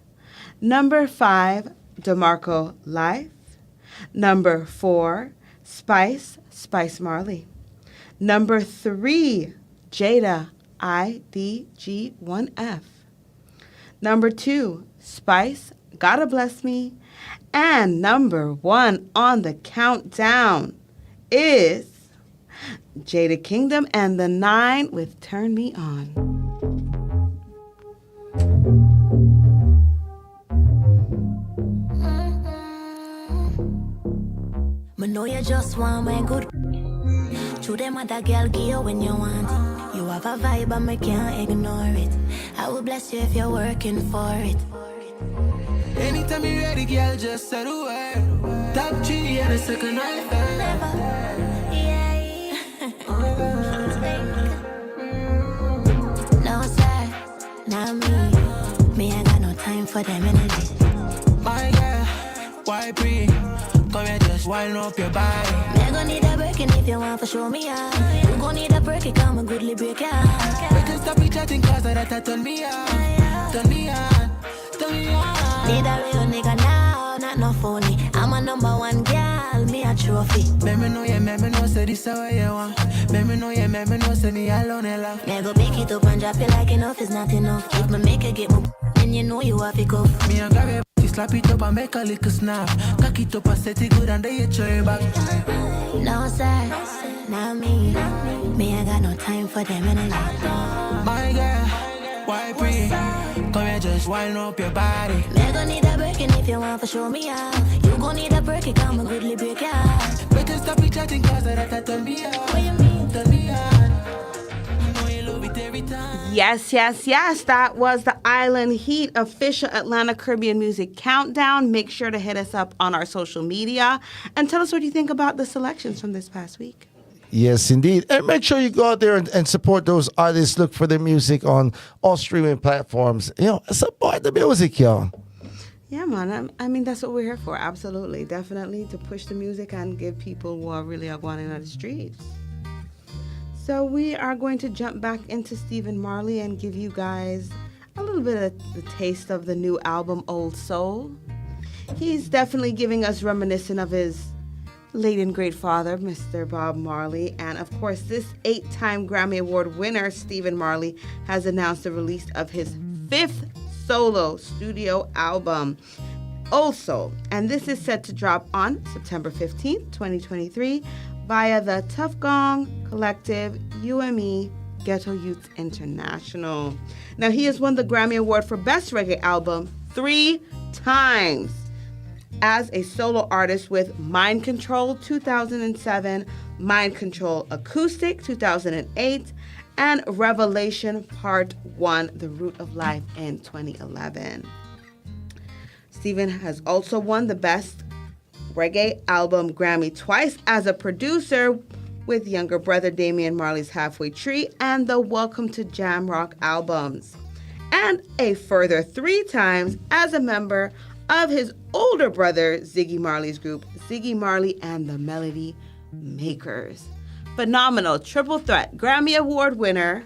Number 5, DeMarco, Life. Number 4, Spice Marley. Number 3, Jada, IDG1F. Number 2, Spice, Gotta Bless Me. And number 1 on the countdown is Jada Kingdom and the 9 with Turn Me On. Me know you just want my good. To them other girl give you when you want it. You have a vibe and me can't ignore it. I will bless you if you're working for it. Anytime you ready, girl, just say the word. Top 3 and a second right there. Never, yeah. No sir, not me. Me ain't got no time for them energy. My girl, why pre? Come here, just wind up your body. Me gon' need a breaking if you want to show me out. You gon' need a break, come a goodly break out. We can stop each chatting cause that turn me on. Turn me on, turn me on. Need a real nigga now, not no phony. I'm a number 1 girl, me a trophy. Let me know, say this is what you want. Let me know, say me alone in love. Me go pick it up and drop it like enough is not enough. If me make it get more, then you know you have to go. Me and grab it, slap it up and make a little snap. Cock it up and set it good and then you throw it back. No sir, not me. Me I got no time for them energy. My girl, why pre? Come here, just wind up your body. Me gon' need a breaking if you want to show me out. You gon' need a break, come a goodly break out. We can stop each chatting cause that turn me on. What you mean? Turn me on. You know you love it every time. Yes. That was the Island Heat official Atlanta Caribbean Music Countdown. Make sure to hit us up on our social media and tell us what you think about the selections from this past week. Yes, indeed. And make sure you go out there and support those artists. Look for their music on all streaming platforms. You know, support the music, y'all. Yeah, man. I mean, that's what we're here for. Absolutely. Definitely to push the music and give people who are really going on the streets. So we are going to jump back into Stephen Marley and give you guys a little bit of the taste of the new album, Old Soul. He's definitely giving us reminiscent of his late and great father, Mr. Bob Marley. And of course, this 8-time Grammy Award winner, Stephen Marley, has announced the release of his 5th solo studio album, Old Soul. And this is set to drop on September 15th, 2023 via the Tough Gong Collective, UME, Ghetto Youth International. Now, he has won the Grammy Award for Best Reggae Album 3 times as a solo artist with Mind Control 2007, Mind Control Acoustic 2008, and Revelation Part 1, The Root of Life in 2011. Stephen has also won the Best Reggae Album Grammy twice as a producer with younger brother Damian Marley's Halfway Tree and the Welcome to Jam Rock albums, and a further 3 times as a member of his older brother Ziggy Marley's group, Ziggy Marley and the Melody Makers. Phenomenal triple threat Grammy Award winner,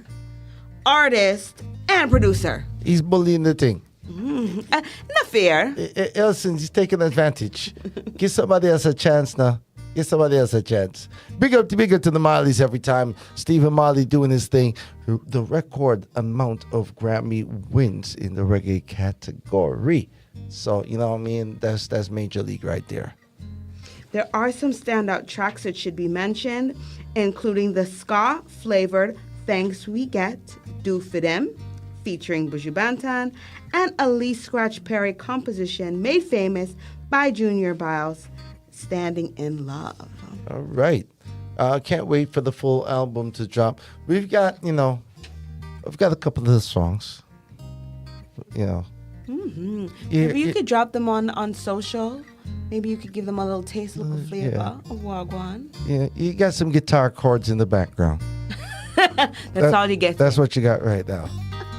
artist, and producer. He's bullying the thing. Not fair. Listen, he's taking advantage. Give somebody else a chance now. Give somebody else a chance. Big up to the Marleys every time. Stephen Marley doing his thing. The record amount of Grammy wins in the reggae category. So, you know what I mean? That's major league right there. There are some standout tracks that should be mentioned, including the ska-flavored Thanks We Get, Do For Them, featuring Buju Banton, and a Lee Scratch Perry composition made famous by Junior Biles, Standing in Love. All right. Can't wait for the full album to drop. We've got, I've got a couple of the songs. You know. Mm-hmm. Yeah, Maybe you could drop them on social. Maybe you could give them a little taste, a little flavor of Wagwan. Yeah, you got some guitar chords in the background. That's all you get. That's what you got right now.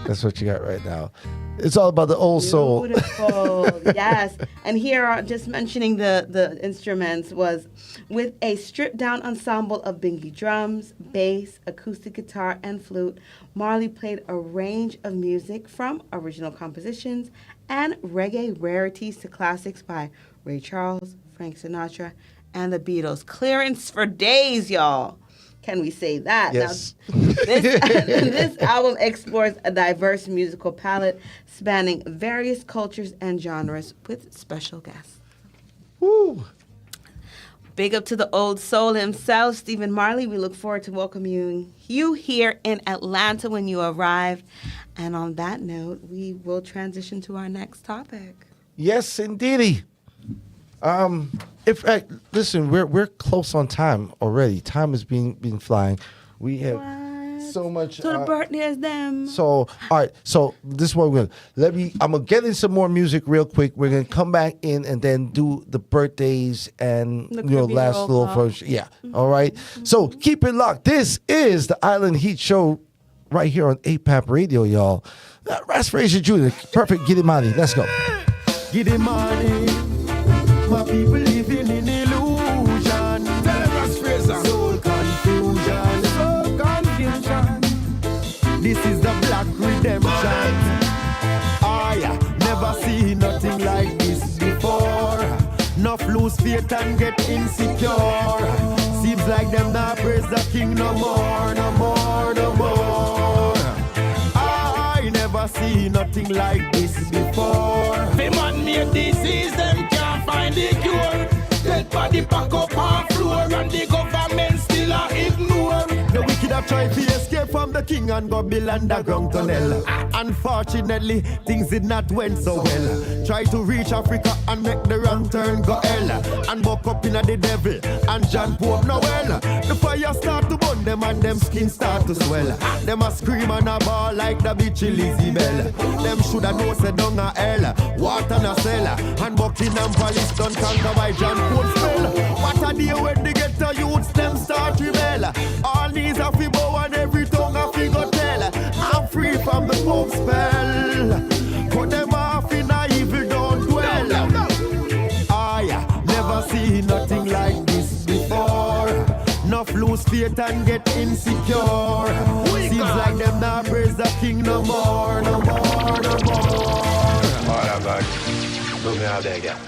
That's what you got right now. It's all about the old soul. Beautiful, yes. And here, just mentioning the instruments was with a stripped-down ensemble of bingy drums, bass, acoustic guitar, and flute. Marley played a range of music from original compositions and reggae rarities to classics by Ray Charles, Frank Sinatra, and the Beatles. Clearance for days, y'all. Can we say that? Yes. Now, this album explores a diverse musical palette spanning various cultures and genres with special guests. Woo! Big up to the old soul himself, Stephen Marley. We look forward to welcoming you here in Atlanta when you arrive. And on that note, we will transition to our next topic. Yes, indeedy. Listen, we're close on time already. Time has been flying. We have so much. So the birthday is them. So all right. So this is what we're gonna. I'm gonna get in some more music real quick. We're gonna come back in and then do the birthdays and last little first. Yeah. Mm-hmm. All right. So keep it locked. This is the Island Heat Show right here on APAP Radio, y'all. Respiration Junior, perfect. Get it money. Let's go. Get it money. My people living in illusion. Soul confusion. Soul confusion. This is the black redemption. I never see nothing like this before. Enough lose faith and get insecure. Seems like them not praise the king no more, no more, no more. I never see nothing like this before. The man made disease, them can't find the cure. Dead body pack up on floor and the government still a ignore. The wicked have tried to escape from the king and go build underground tunnel. Unfortunately, things did not went so well. Try to reach Africa and make the wrong turn go hell. And buck up in the devil and John Pope Noel. The fire start to burn them and them skin start to swell. Them a scream and a ball like the bitch Lizzie Bell. Them shoulda know say down a hell. Water na cellar. And Buckingham Palace done conquer by John Pope spell. What a day when they get the youths them start rebel. All these are fi bow and every tongue a fi go tell. I'm free from the Pope spell. Put them off in a evil don't dwell. I never see nothing like this before. Enough lose faith and get insecure. Seems like them not praise the king no more, no more, no more. Oh God, look me out there, girl.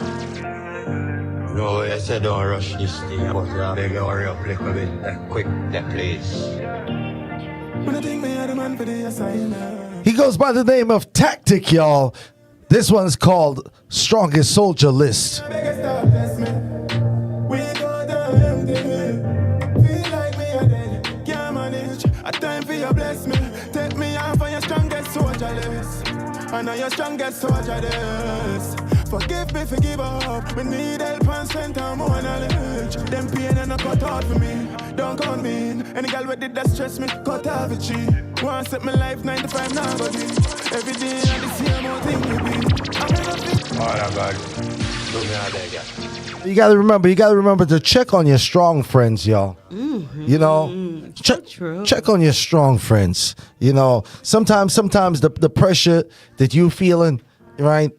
No, I said don't rush this thing, but you have to hurry up a little bit, quick, that please. He goes by the name of Tactic, y'all. This one's called Strongest Soldier List. A time for you bless me. Take me off on your strongest soldier list. And on your strongest soldier list. Forgive me, forgive up. We need help and strength and more knowledge. Them pain and a cut out for me. Don't count me in. Any girl with it that stress me, cut off a cheat. Want set my life 9 to 5 now, but every day I the same old thing we be. I'm gonna be. Oh God, look me out there, girl. You gotta remember to check on your strong friends, y'all. Mm-hmm. You know, check on your strong friends. You know, sometimes the pressure that you feeling, right?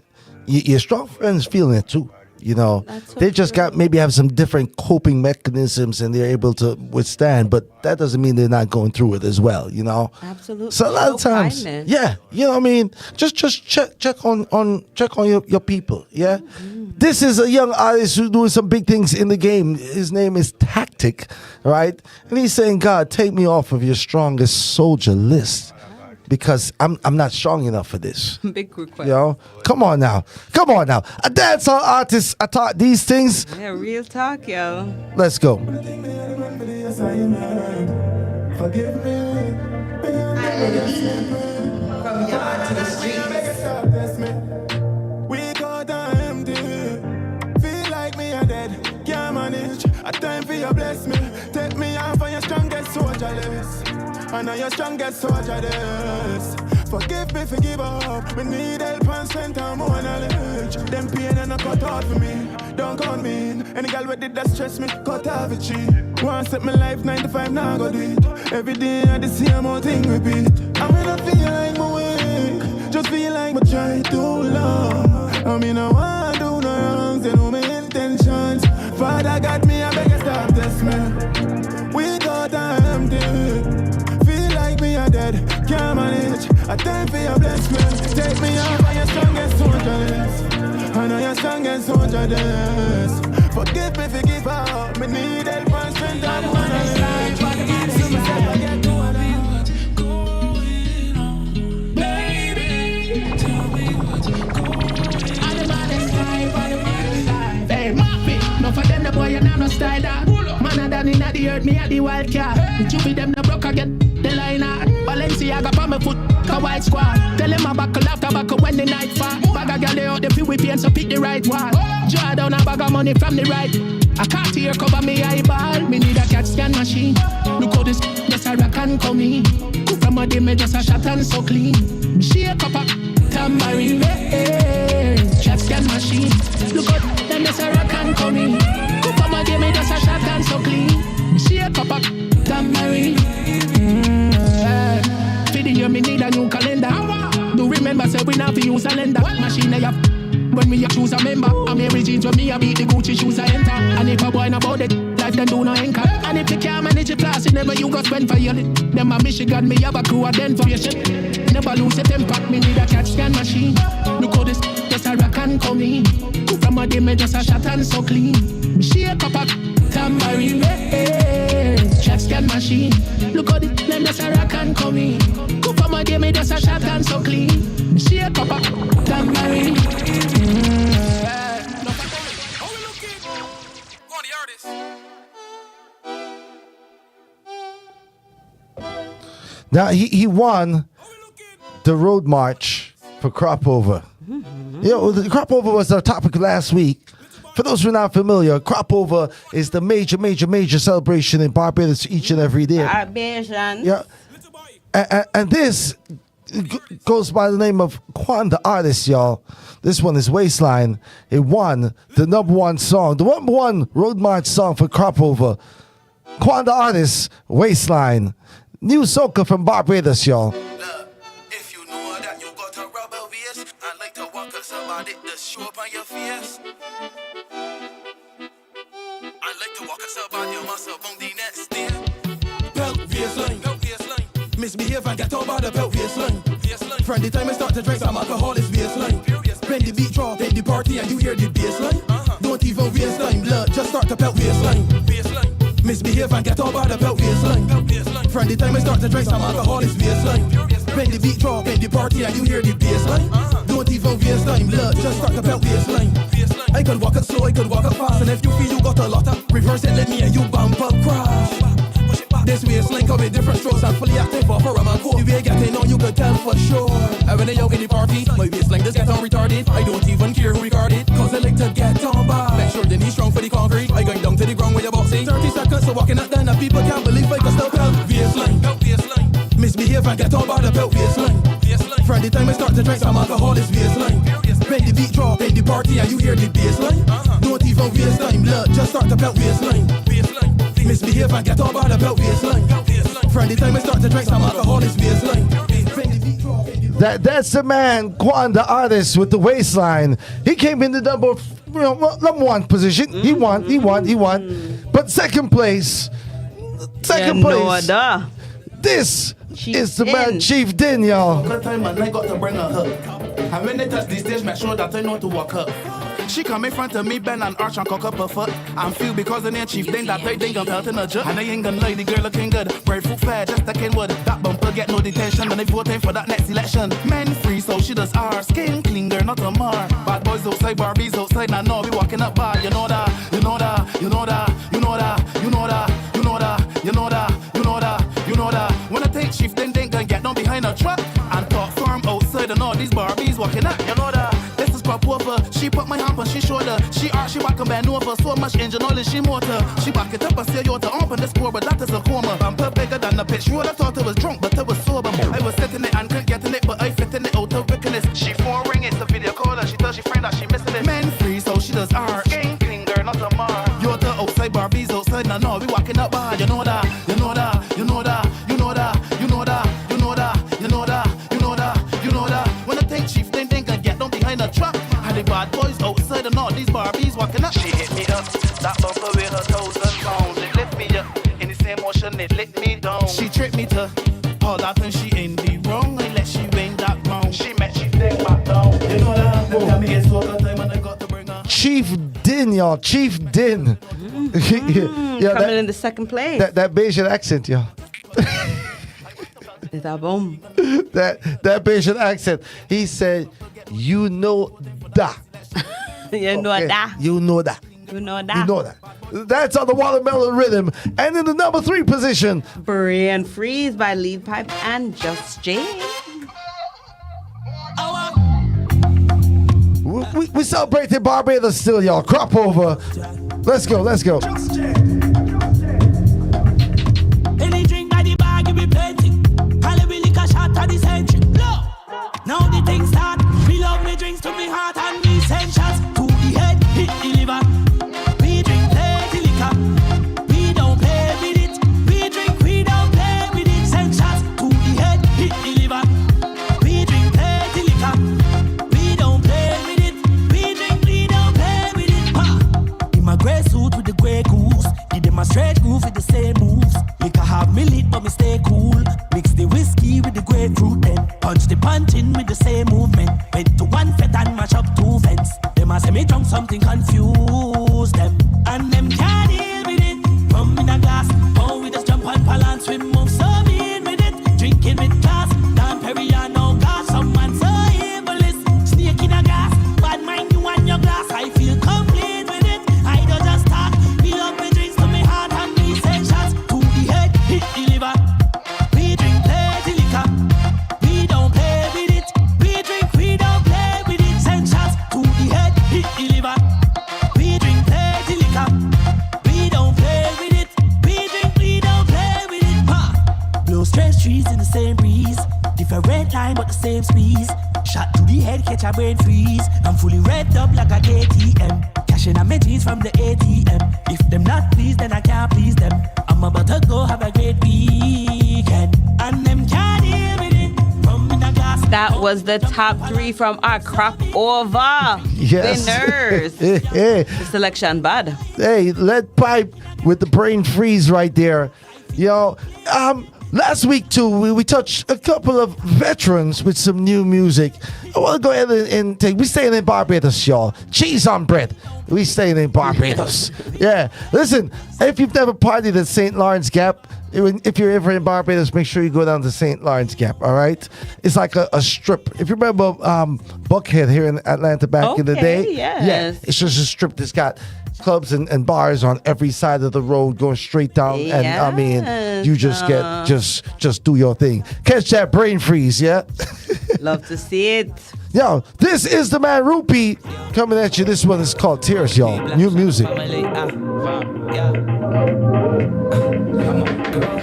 Your strong friends feeling it too. You know, they just have some different coping mechanisms and they're able to withstand, but that doesn't mean they're not going through it as well, you know? Absolutely. So a lot of times, yeah, you know what I mean? Just check on your people, yeah? Mm-hmm. This is a young artist who's doing some big things in the game. His name is Tactic, right? And he's saying, God, take me off of your strongest soldier list. Because I'm not strong enough for this. Big request. You know? Come on now. A dancehall artist, I taught these things. Yeah, real talk, yo. Let's go. Forgive me. From yard to the streets. We got empty. Feel like me a dead. Can't manage. A time for you bless me. Take me off on your strongest soldier list. and I'm your strongest soldier this. Forgive me, forgive up. We need help and strength and more knowledge. Them pain and a cut out for me. Don't count me in. Any girl with it that stress me, cut off a cheat. Want set my life 9 to 5, now go do it. Every day I the same old thing repeat. I mean I feel like my weak. Just feel like my try too long. I mean I want to do no wrongs. They know my intentions. Father got me, I beg you stop this man. We got empty. Feel like me a dead. Can't manage. A time for your blessing. Take me out by your strongest soldier list. I know your strongest soldier list. Forgive me, forgive up. Me need help and strength and one of life. But so myself I get to what's going on. Baby, tell me what's going on. I'm the baddest life, I'm the baddest life. Hey, Mappy, no for them the boy and I'm no style that. Man a done inna the earth, me a the wild cat. The Jupy them the broke again, the line out. Balenciaga pa me foot, a white squad. Tell him a buckle after buckle when the night fall. Bag a girl they out the feel we paint so pick the right one. Draw down a bag of money from the right. A Cartier cover me eyeball. Me need a cat scan machine. Look how this just a rock and come in. Cook from a day me just a shot and so clean. Me shake up a tambourine. Cat scan machine. Look how them just a rock and come in. Cook from a day me just a shot and so clean. Me shake up a tambourine. For the year me need a new calendar. Do remember say we not fi use a lender. Machine I have. When me a choose a member, I'm Mary Jeans when me a beat the Gucci shoes I enter. And if a boy know about it, life then do no anchor. And if you can't manage your class, never you go spend for your lit. Them a Michigan, me have a crew a Denver. Never lose your temper, me need a catch scan machine. Look how this, just a rock and come in. Cook from a day, me just a shot and so clean. Me shake up a tambourine, catch scan machine. Look how this, them just a rock and come in. Cook from a day, me just a shot and so clean. Me shake up a tambourine. Now he won the road march for Crop Over. You know, the Crop Over was our topic last week. For those who are not familiar, Crop Over is the major celebration in Barbados each and every day. Barbados. Yeah, and this goes by the name of Quan the artist, y'all. This one is Waistline. It won the #1 song, the #1 road march song for Crop Over. Quan the artist, Waistline. New soca from Barbados, y'all. If you know that you got a rubber waist, I like to walk us about it, the show up on your face. I like to walk us about your muscle on the next day. Belt waistline. Misbehave and get over the belt waistline. From the time I start to drink some alcohol, it's waistline. When the beat drop, then the party and you hear the bassline. Don't even waste time, blood, just start to belt waistline. Misbehave and get over the belt waistline. From the time I start to drink some alcohol, it's waistline. When the beat drop, then the party and you hear the bassline. Don't even waste time, blood, just start to belt waistline. I could walk it slow, I could walk it fast, and if you feel you got a lot of reverse it, let me and you bumper crash. This waistline come with different strokes and fully active for a rum and coke. The way getting on, you could tell for sure. And when they out in the party, my waistline just get on retarded. I don't even care who record it, cause I like to get on by. Make sure the knees strong for the concrete. I going down to the ground where your boxing. 30 seconds so walking up then and people can't believe I can still belt waistline. Misbehave and get on by the belt waistline. From the time I start to drink some alcohol, it's waistline. When the beat drop, in the party and you hear the bassline. Don't even waste time, blood, just start the belt waistline. Misbehave and get on by the belt waistline. From the time I start to drink some alcohol, it's waistline. That's the man, Quan the artist with the Waistline. He came in the #1 position. He won. But second place. This is the man, Chief Din, y'all. Time and I got to bring her up. And when they touch the stage, make sure that I know to walk up. She come in front of me, bend and arch and cock up her foot. I'm feel because the name Chief Din that they think I'm pelting a jerk. And I ain't gonna lie, the girl looking good. Brave foot fair, just a Kenwood. That bumper get no detention, and they voting for that next election. Men free, so she does our skin clean, girl, not a mar. Bad boys outside, Barbies outside, now no, we walking up bad. You know that, you know that, you know that, you know that, you know that, you know that, you know that, you know that, you know that. When I take Chief Din, then get down behind a truck and talk firm outside, and all these Barbies walking up, you know that. Pop over, she put my hand on she shoulder. She arch, she back and bend over. So much engine oil is she motor. She back it up and say you're the ump on the score, but that is a coma. Bumper bigger than the it. She would have thought I was drunk, but I was sober. I was setting it and couldn't get in it, but I fit in it out of wickedness. She phone ring, it's a video call, and she tells she friend that she missing it. Men free, so she does R. Game clean, girl, not a mar. You're the outside Barbies, outside, no, we walking up bar. You know that, you know that, you know that, you know that, you know that, you know that, you know that, you know that, you know that. When I think chief, they can get down behind the truck. And the bad boys outside and all these Barbies walking up. She hit me up, that bumper with her toes and pounds. It lift me up, in the same motion, it licked me down. She tricked me to all that and she ain't the wrong. I let she rain that wrong. She met, she take back down. You know that, them tell me it's soca time and I got to bring her. Chief Din, y'all. Chief Din. Yeah, coming in the second place. That Bayesian accent, y'all. It's a boom. that Bayesian accent. He said, you know that. You know that. You know that. You know that. You know that. That's on the Watermelon Rhythm. And in the number 3 position, Brain Freeze by Lead Pipe and Just Jay. We celebrated Barbados still, y'all. Crop over. Let's go, let's go. Any drink by the bag, you be plenty. Call it liquor shot at the century. Now the thing start. We love me drinks to me heart and me send shots to the head, hit the liver. We drink plenty liquor. We don't play with it. We drink, we don't play with it. Send shots to the head, hit the liver. We drink plenty liquor. We don't play with it. We drink, we don't play with it. Ha! In my grey suit with the grey goose. Give them a straight groove with the same moves. Liquor have me lit but me stay cool. Mix the whiskey with the grapefruit then. Punch the punch in with the same movement. Went to one fet and mash up 2 fence. Them a say me drunk something confuse them. And them can't deal with it. Rum in a glass. Oh, we just jump on balance. We move so mean with it. Drinking with class. Dan Perry and no gas. Someone so ableist. Snake in a glass. Bad mind you and your glass. I feel complete with it. I don't just talk. We love me drinks to me heart and me send shots to the head. Hit the liver. We drink plenty liquor. We don't play with it. We drink, we don't play with it. Send shots to the head. Hit the liver. We drink plenty liquor. We don't play with it. We drink, we don't play with it. Ha! Blow stress trees in the same breeze. Different line but the same squeeze. Shot to the head, catch a brain freeze. I'm fully revved up like a ATM. Cashing on my jeans from the ATM. If them not pleased, then I can't please them. I'm about to go have a great weekend. And them can't deal with it. Rum in a glass. That was the top 3 from our crop over Yes. winners. Hey, The selection bad. hey, lead pipe with the brain freeze right there. Yo, last week too, we touched a couple of veterans with some new music. I want to go ahead and take. We staying in Barbados, y'all. Cheese on bread. We staying in Barbados. Yeah. Listen, if you've never partied at St. Lawrence Gap, if you're ever in Barbados, make sure you go down to St. Lawrence Gap. All right. It's like a strip. If you remember Buckhead here in Atlanta back in the day, yes. yeah, it's just a strip that's got clubs and bars on every side of the road going straight down. And I mean, you just get just do your thing. Catch that brain freeze, yeah. Love to see it. Yo, this is the man Rupee coming at you. This one is called Tears, y'all. New music. Girl,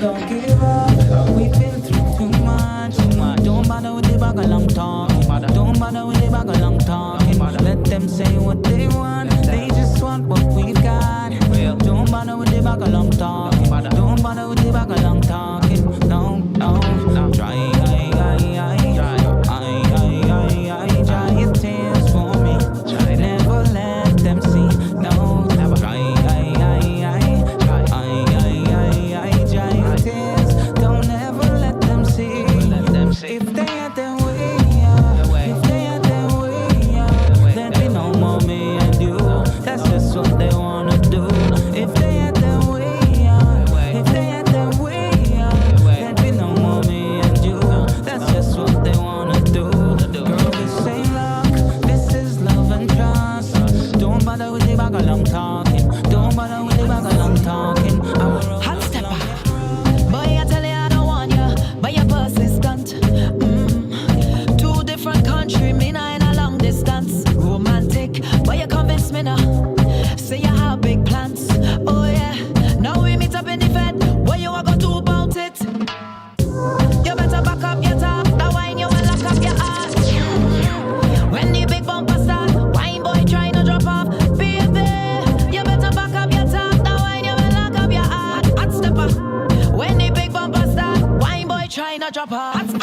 don't give up. We've been through too much. Don't bother with the bag of long talk. Don't bother with the bag of long talk. Let them say what they want. They just want what we've got. Don't bother with the bag of long talk. Don't bother with the bag of long talking. No, no, try, dry your tears for me. Never let them see. No, try, dry your tears. Don't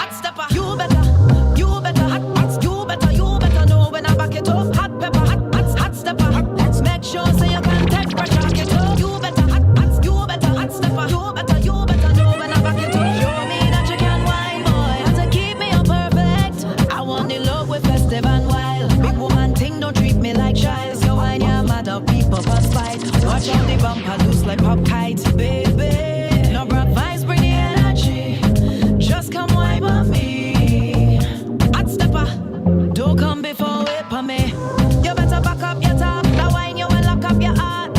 hot stepper. You better hot, you better know when I back it up. Hot pepper, hot stepper. Let's make sure so you can take pressure off it up. You better hot stepper. You better know when I back it up. Show me that you can wine, boy, and to keep me up perfect. I want the love with festive and wild. Big woman thing, don't treat me like child. So wine your mad up, people pass fight. Watch out the bumper loose like pop kites, baby. No broad vibes, bring the energy. Just come wine with me. Hot stepper, don't come before wait for me. You better back up your top. That wine you will lock up your heart.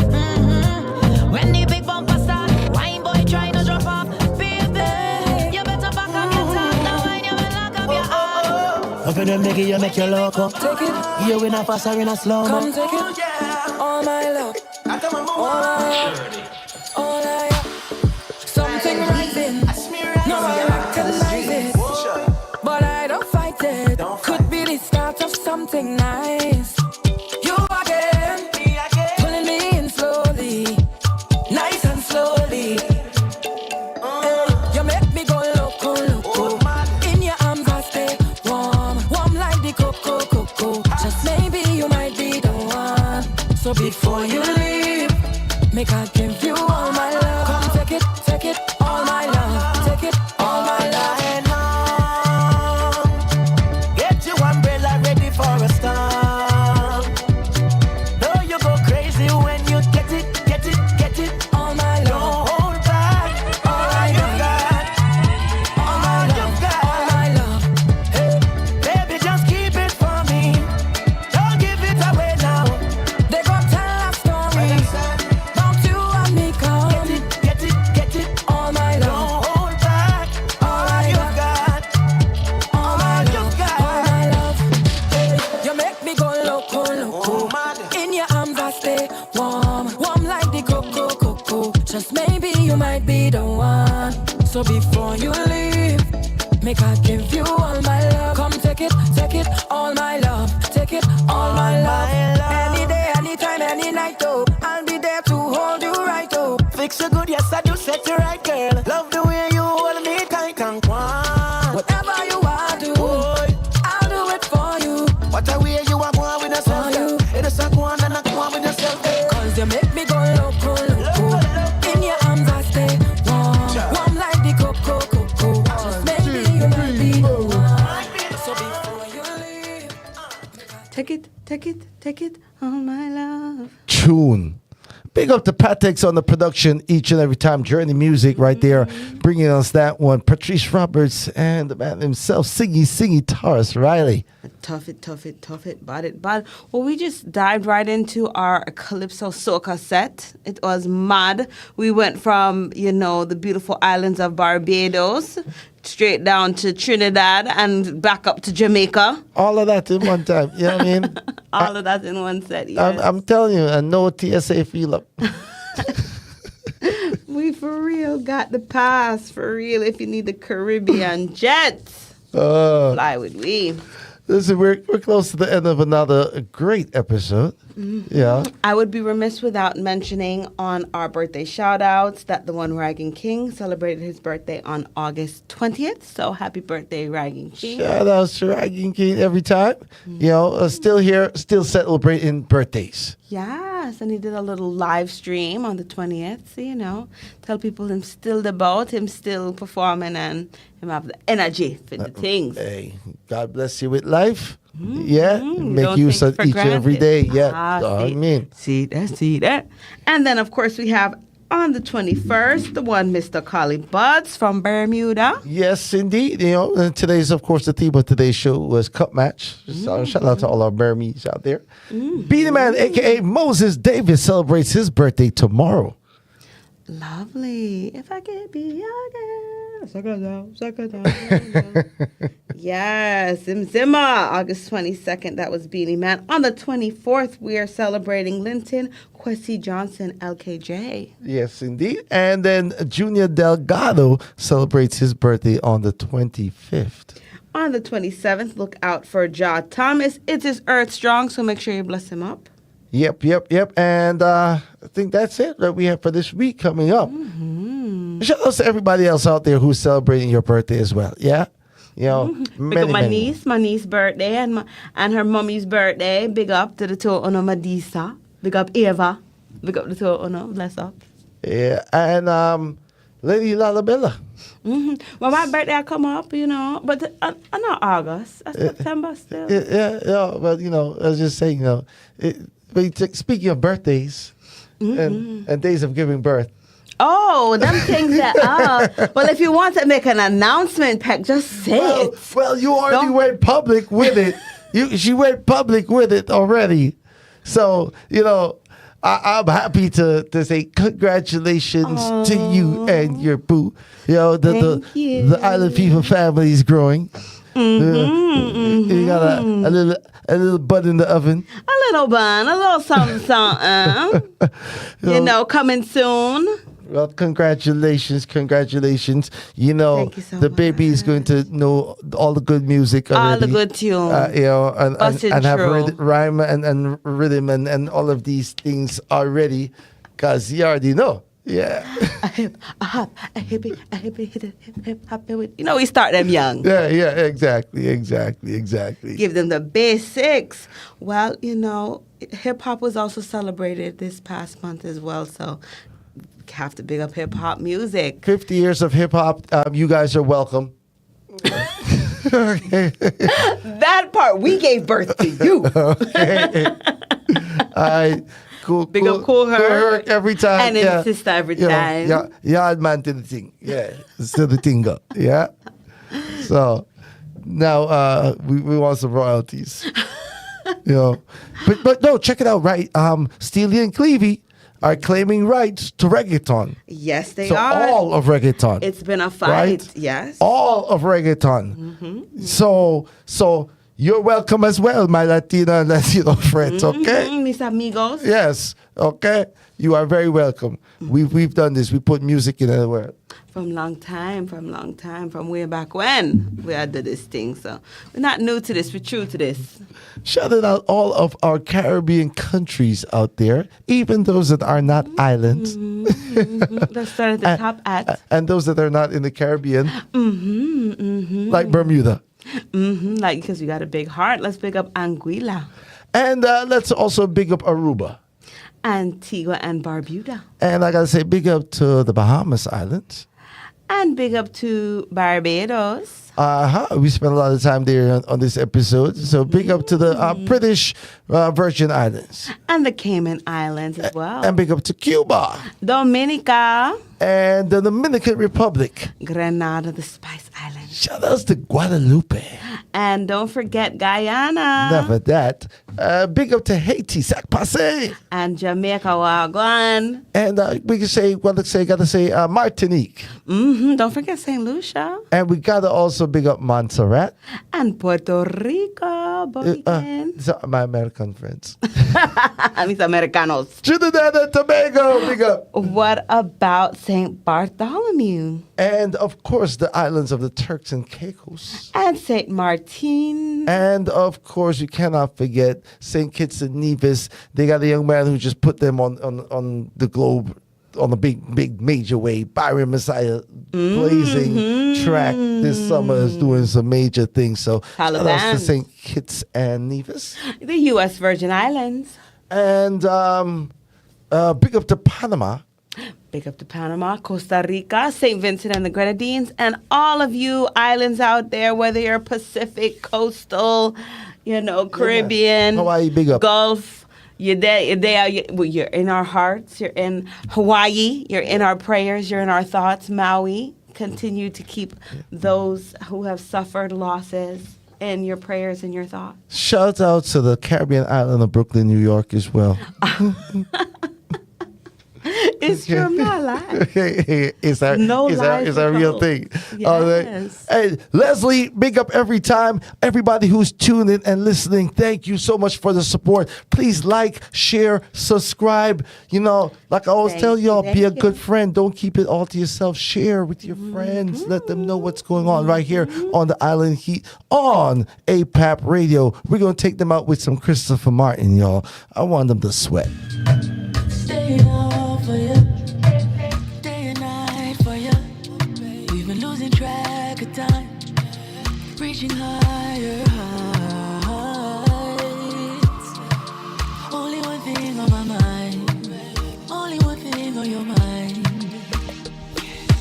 When the big bumper start, wine boy trying to drop off, baby. You better back up your top. That wine you will lock up your heart. Up in the Mickey, you make your loco. Take it. You in a fast or in a slow. Come take it. All my love. All I have. Something rising. No, I recognize it. But I don't fight it. Could be the start of something nice. You again, pulling me in slowly, nice and slowly. You make me go loco. In your arms I stay warm like the cocoa. Just maybe you might be the one. So before you leave, make I give you all my love. Come take it, all my love. Take it, all my love. Get your umbrella ready for a storm. Though you go crazy when you get it. All my love. Don't hold back. All you got. All you got. All my love. Hey, baby, just keep it for me. Don't give it away now. They gon' tell a story about you and me. Come Get it. all my love. Don't hold back. All you got. All my you love. got. All my love. Hey, you make me go loco. Oh, my God. In your arms I stay warm like the cocoa. Just maybe you might be the one. So before you leave, make I give you all my love. Come take it, all my love. Take it, all my love. Any day, anytime, any night, oh, I'll be there to hold you right, oh. Fix you good, yes, I do set you right, girl. Love the way you hold me tight and quiet. Whatever you want to do, I'll do it for you. What a way you are going with yourself, For you. it is a go on and a go on with yourself, girl. Cause you make me go loco. In your arms I stay warm like the cocoa. Just maybe you might be the one. So before you leave, take it, all my love. Tune. Big up to Patrice on the production each and every time. Journey Music right there, bringing us that one. Patrice Roberts and the man himself, Singy Taurus Riley. Tough it, bad. Well, we just dived right into our Calypso Soca set. It was mad. We went from, the beautiful islands of Barbados straight down to Trinidad and back up to Jamaica. All of that in one time. You know what I mean? All of that in one set, yes. I'm telling you, and no TSA feel up. We for real got the pass, for real, if you need the Caribbean jets. Fly with we. Listen, we're close to the end of another great episode. Yeah. I would be remiss without mentioning on our birthday shout-outs that the one Ragging King celebrated his birthday on August 20th. So happy birthday, Ragging King. Shout outs to Ragging King every time. Still here, still celebrating birthdays. Yes, and he did a little live stream on the 20th. So, tell people him still about, him still performing, and him have the energy for the things. Hey, God bless you with life. Yeah, make Don't use take of for each and every granted. day. Yeah, I mean. See that. And then, of course, we have on the 21st, the one Mr. Collie Buddz from Bermuda. Yes, indeed. And today's, of course, the theme of today's show was Cup Match. So shout out to all our Burmese out there. Beenie Man, a.k.a. Moses Davis, celebrates his birthday tomorrow. Lovely. If I could be your girl. Suck it down. Yes, Zimzima. August 22nd, that was Beenie Man. On the 24th, we are celebrating Linton Kwesi Johnson, LKJ. Yes, indeed. And then Junior Delgado celebrates his birthday on the 25th. On the 27th, look out for Ja Thomas. It's his Earth Strong, so make sure you bless him up. Yep. And I think that's it that we have for this week coming up. Shout out to everybody else out there who's celebrating your birthday as well. Yeah? You know, Big up my niece birthday and her mommy's birthday. Big up to the two of Madisa. Big up Eva. Big up the two of bless up. Yeah, and Lady Lalabella. Well, my birthday I come up, but not August. That's September still. Yeah, but I was just saying, speaking of birthdays and days of giving birth. Oh, them things that are. Well, if you want to make an announcement, Peck, just say it. Well, you already went public with it. She went public with it already. So, I'm happy to say congratulations to you and your boo. The Island Fever family is growing. You got a little bun in the oven. A little bun, a little something. Coming soon. Well, congratulations. Thank you so the much. baby is going to know all the good music already. All the good tunes. And have rhyme and rhythm and all of these things already, because you already know. Yeah. A hip, a hop, a hippie, hit a hip, hop. We start them young. Yeah, exactly. Give them the basics. Well, hip hop was also celebrated this past month as well, so have to big up hip hop music. 50 years of hip hop. You guys are welcome. That part, we gave birth to you. Cool. Big up Cool Herc every time. And his sister every time. Yeah, man to the thing. Yeah, still the thing up. Yeah. So now we want some royalties. But no, check it out, right? Steely and Clevie are claiming rights to reggaeton. Yes, they so are. All of reggaeton. It's been a fight, right? Yes. All of reggaeton. So you're welcome as well, my Latina and Latino friends, okay? Mis amigos. Yes, okay? You are very welcome. We've done this. We put music in the world. From long time, from way back when we had done this thing. So we're not new to this, we're true to this. Shouting out all of our Caribbean countries out there, even those that are not islands. Let's start at the top at. And those that are not in the Caribbean, like Bermuda. Like, because we got a big heart, let's big up Anguilla. And let's also big up Aruba. Antigua and Barbuda. And I got to say big up to the Bahamas Islands. And big up to Barbados. We spent a lot of time there on this episode. So big up to the British Virgin Islands. And the Cayman Islands as well. And big up to Cuba. Dominica. And the Dominican Republic. Grenada, the Spice Islands. Shout outs to Guadalupe. And don't forget Guyana. Never that. Big up to Haiti, Sac Passe. And Jamaica, Wagwan. And we can say, gotta say Martinique. Don't forget St. Lucia. And we gotta also big up Montserrat. And Puerto Rico, so my American friends. Mis Americanos. Trinidad and Tobago, big up. What about St. Bartholomew? And of course, the islands of the Turks and Caicos. And St. Martin. And of course, you cannot forget St. Kitts and Nevis. They got a young man who just put them on the globe on a big major way. Byron Messiah blazing track this summer is doing some major things. So shout out to St. Kitts and Nevis. The U.S. Virgin Islands. And big up to Panama. Big up to Panama, Costa Rica, St. Vincent and the Grenadines, and all of you islands out there, whether you're Pacific, coastal, Caribbean, Hawaii, big up. Gulf. You're there. You're in our hearts. You're in Hawaii. You're in our prayers. You're in our thoughts. Maui. Continue to keep those who have suffered losses in your prayers and your thoughts. Shout out to the Caribbean island of Brooklyn, New York as well. It's true, I'm not lying. It's a real thing. Yes. Hey, Leslie, big up every time. Everybody who's tuned in and listening, thank you so much for the support. Please like, share, subscribe. Like I always tell y'all, be a good friend. Don't keep it all to yourself. Share with your friends. Let them know what's going on right here on the Island Heat on APAP Radio. We're going to take them out with some Christopher Martin, y'all. I want them to sweat. Stay up for you, day and night for you. We've been losing track of time. reaching higher heights. Only one thing on my mind, only one thing on your mind.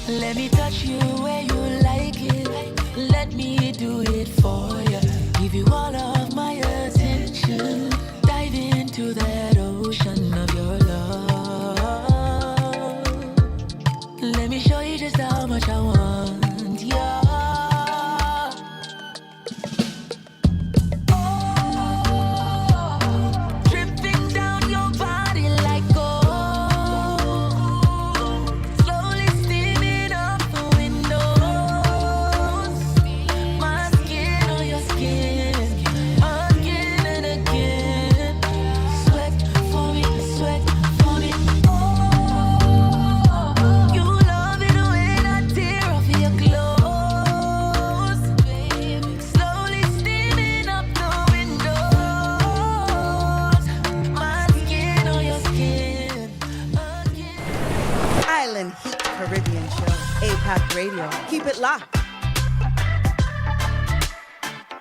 Let me touch you where you like it. Let me do it for you. Give you all of my attention. Dive into that ocean of your love. Let me show you just how much I want you. Dripping down your body like gold. Slowly steaming up the windows. My skin on your skin. Again and again. Sweat for me, sweat for me. You love it when I tear off your clothes. Slowly steaming up the windows. My skin on your skin. Island Heat Caribbean Show, APAC Radio. Keep it locked.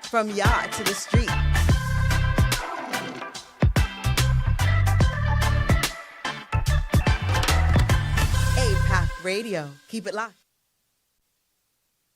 From yacht to the street. APAC Radio. Keep it locked.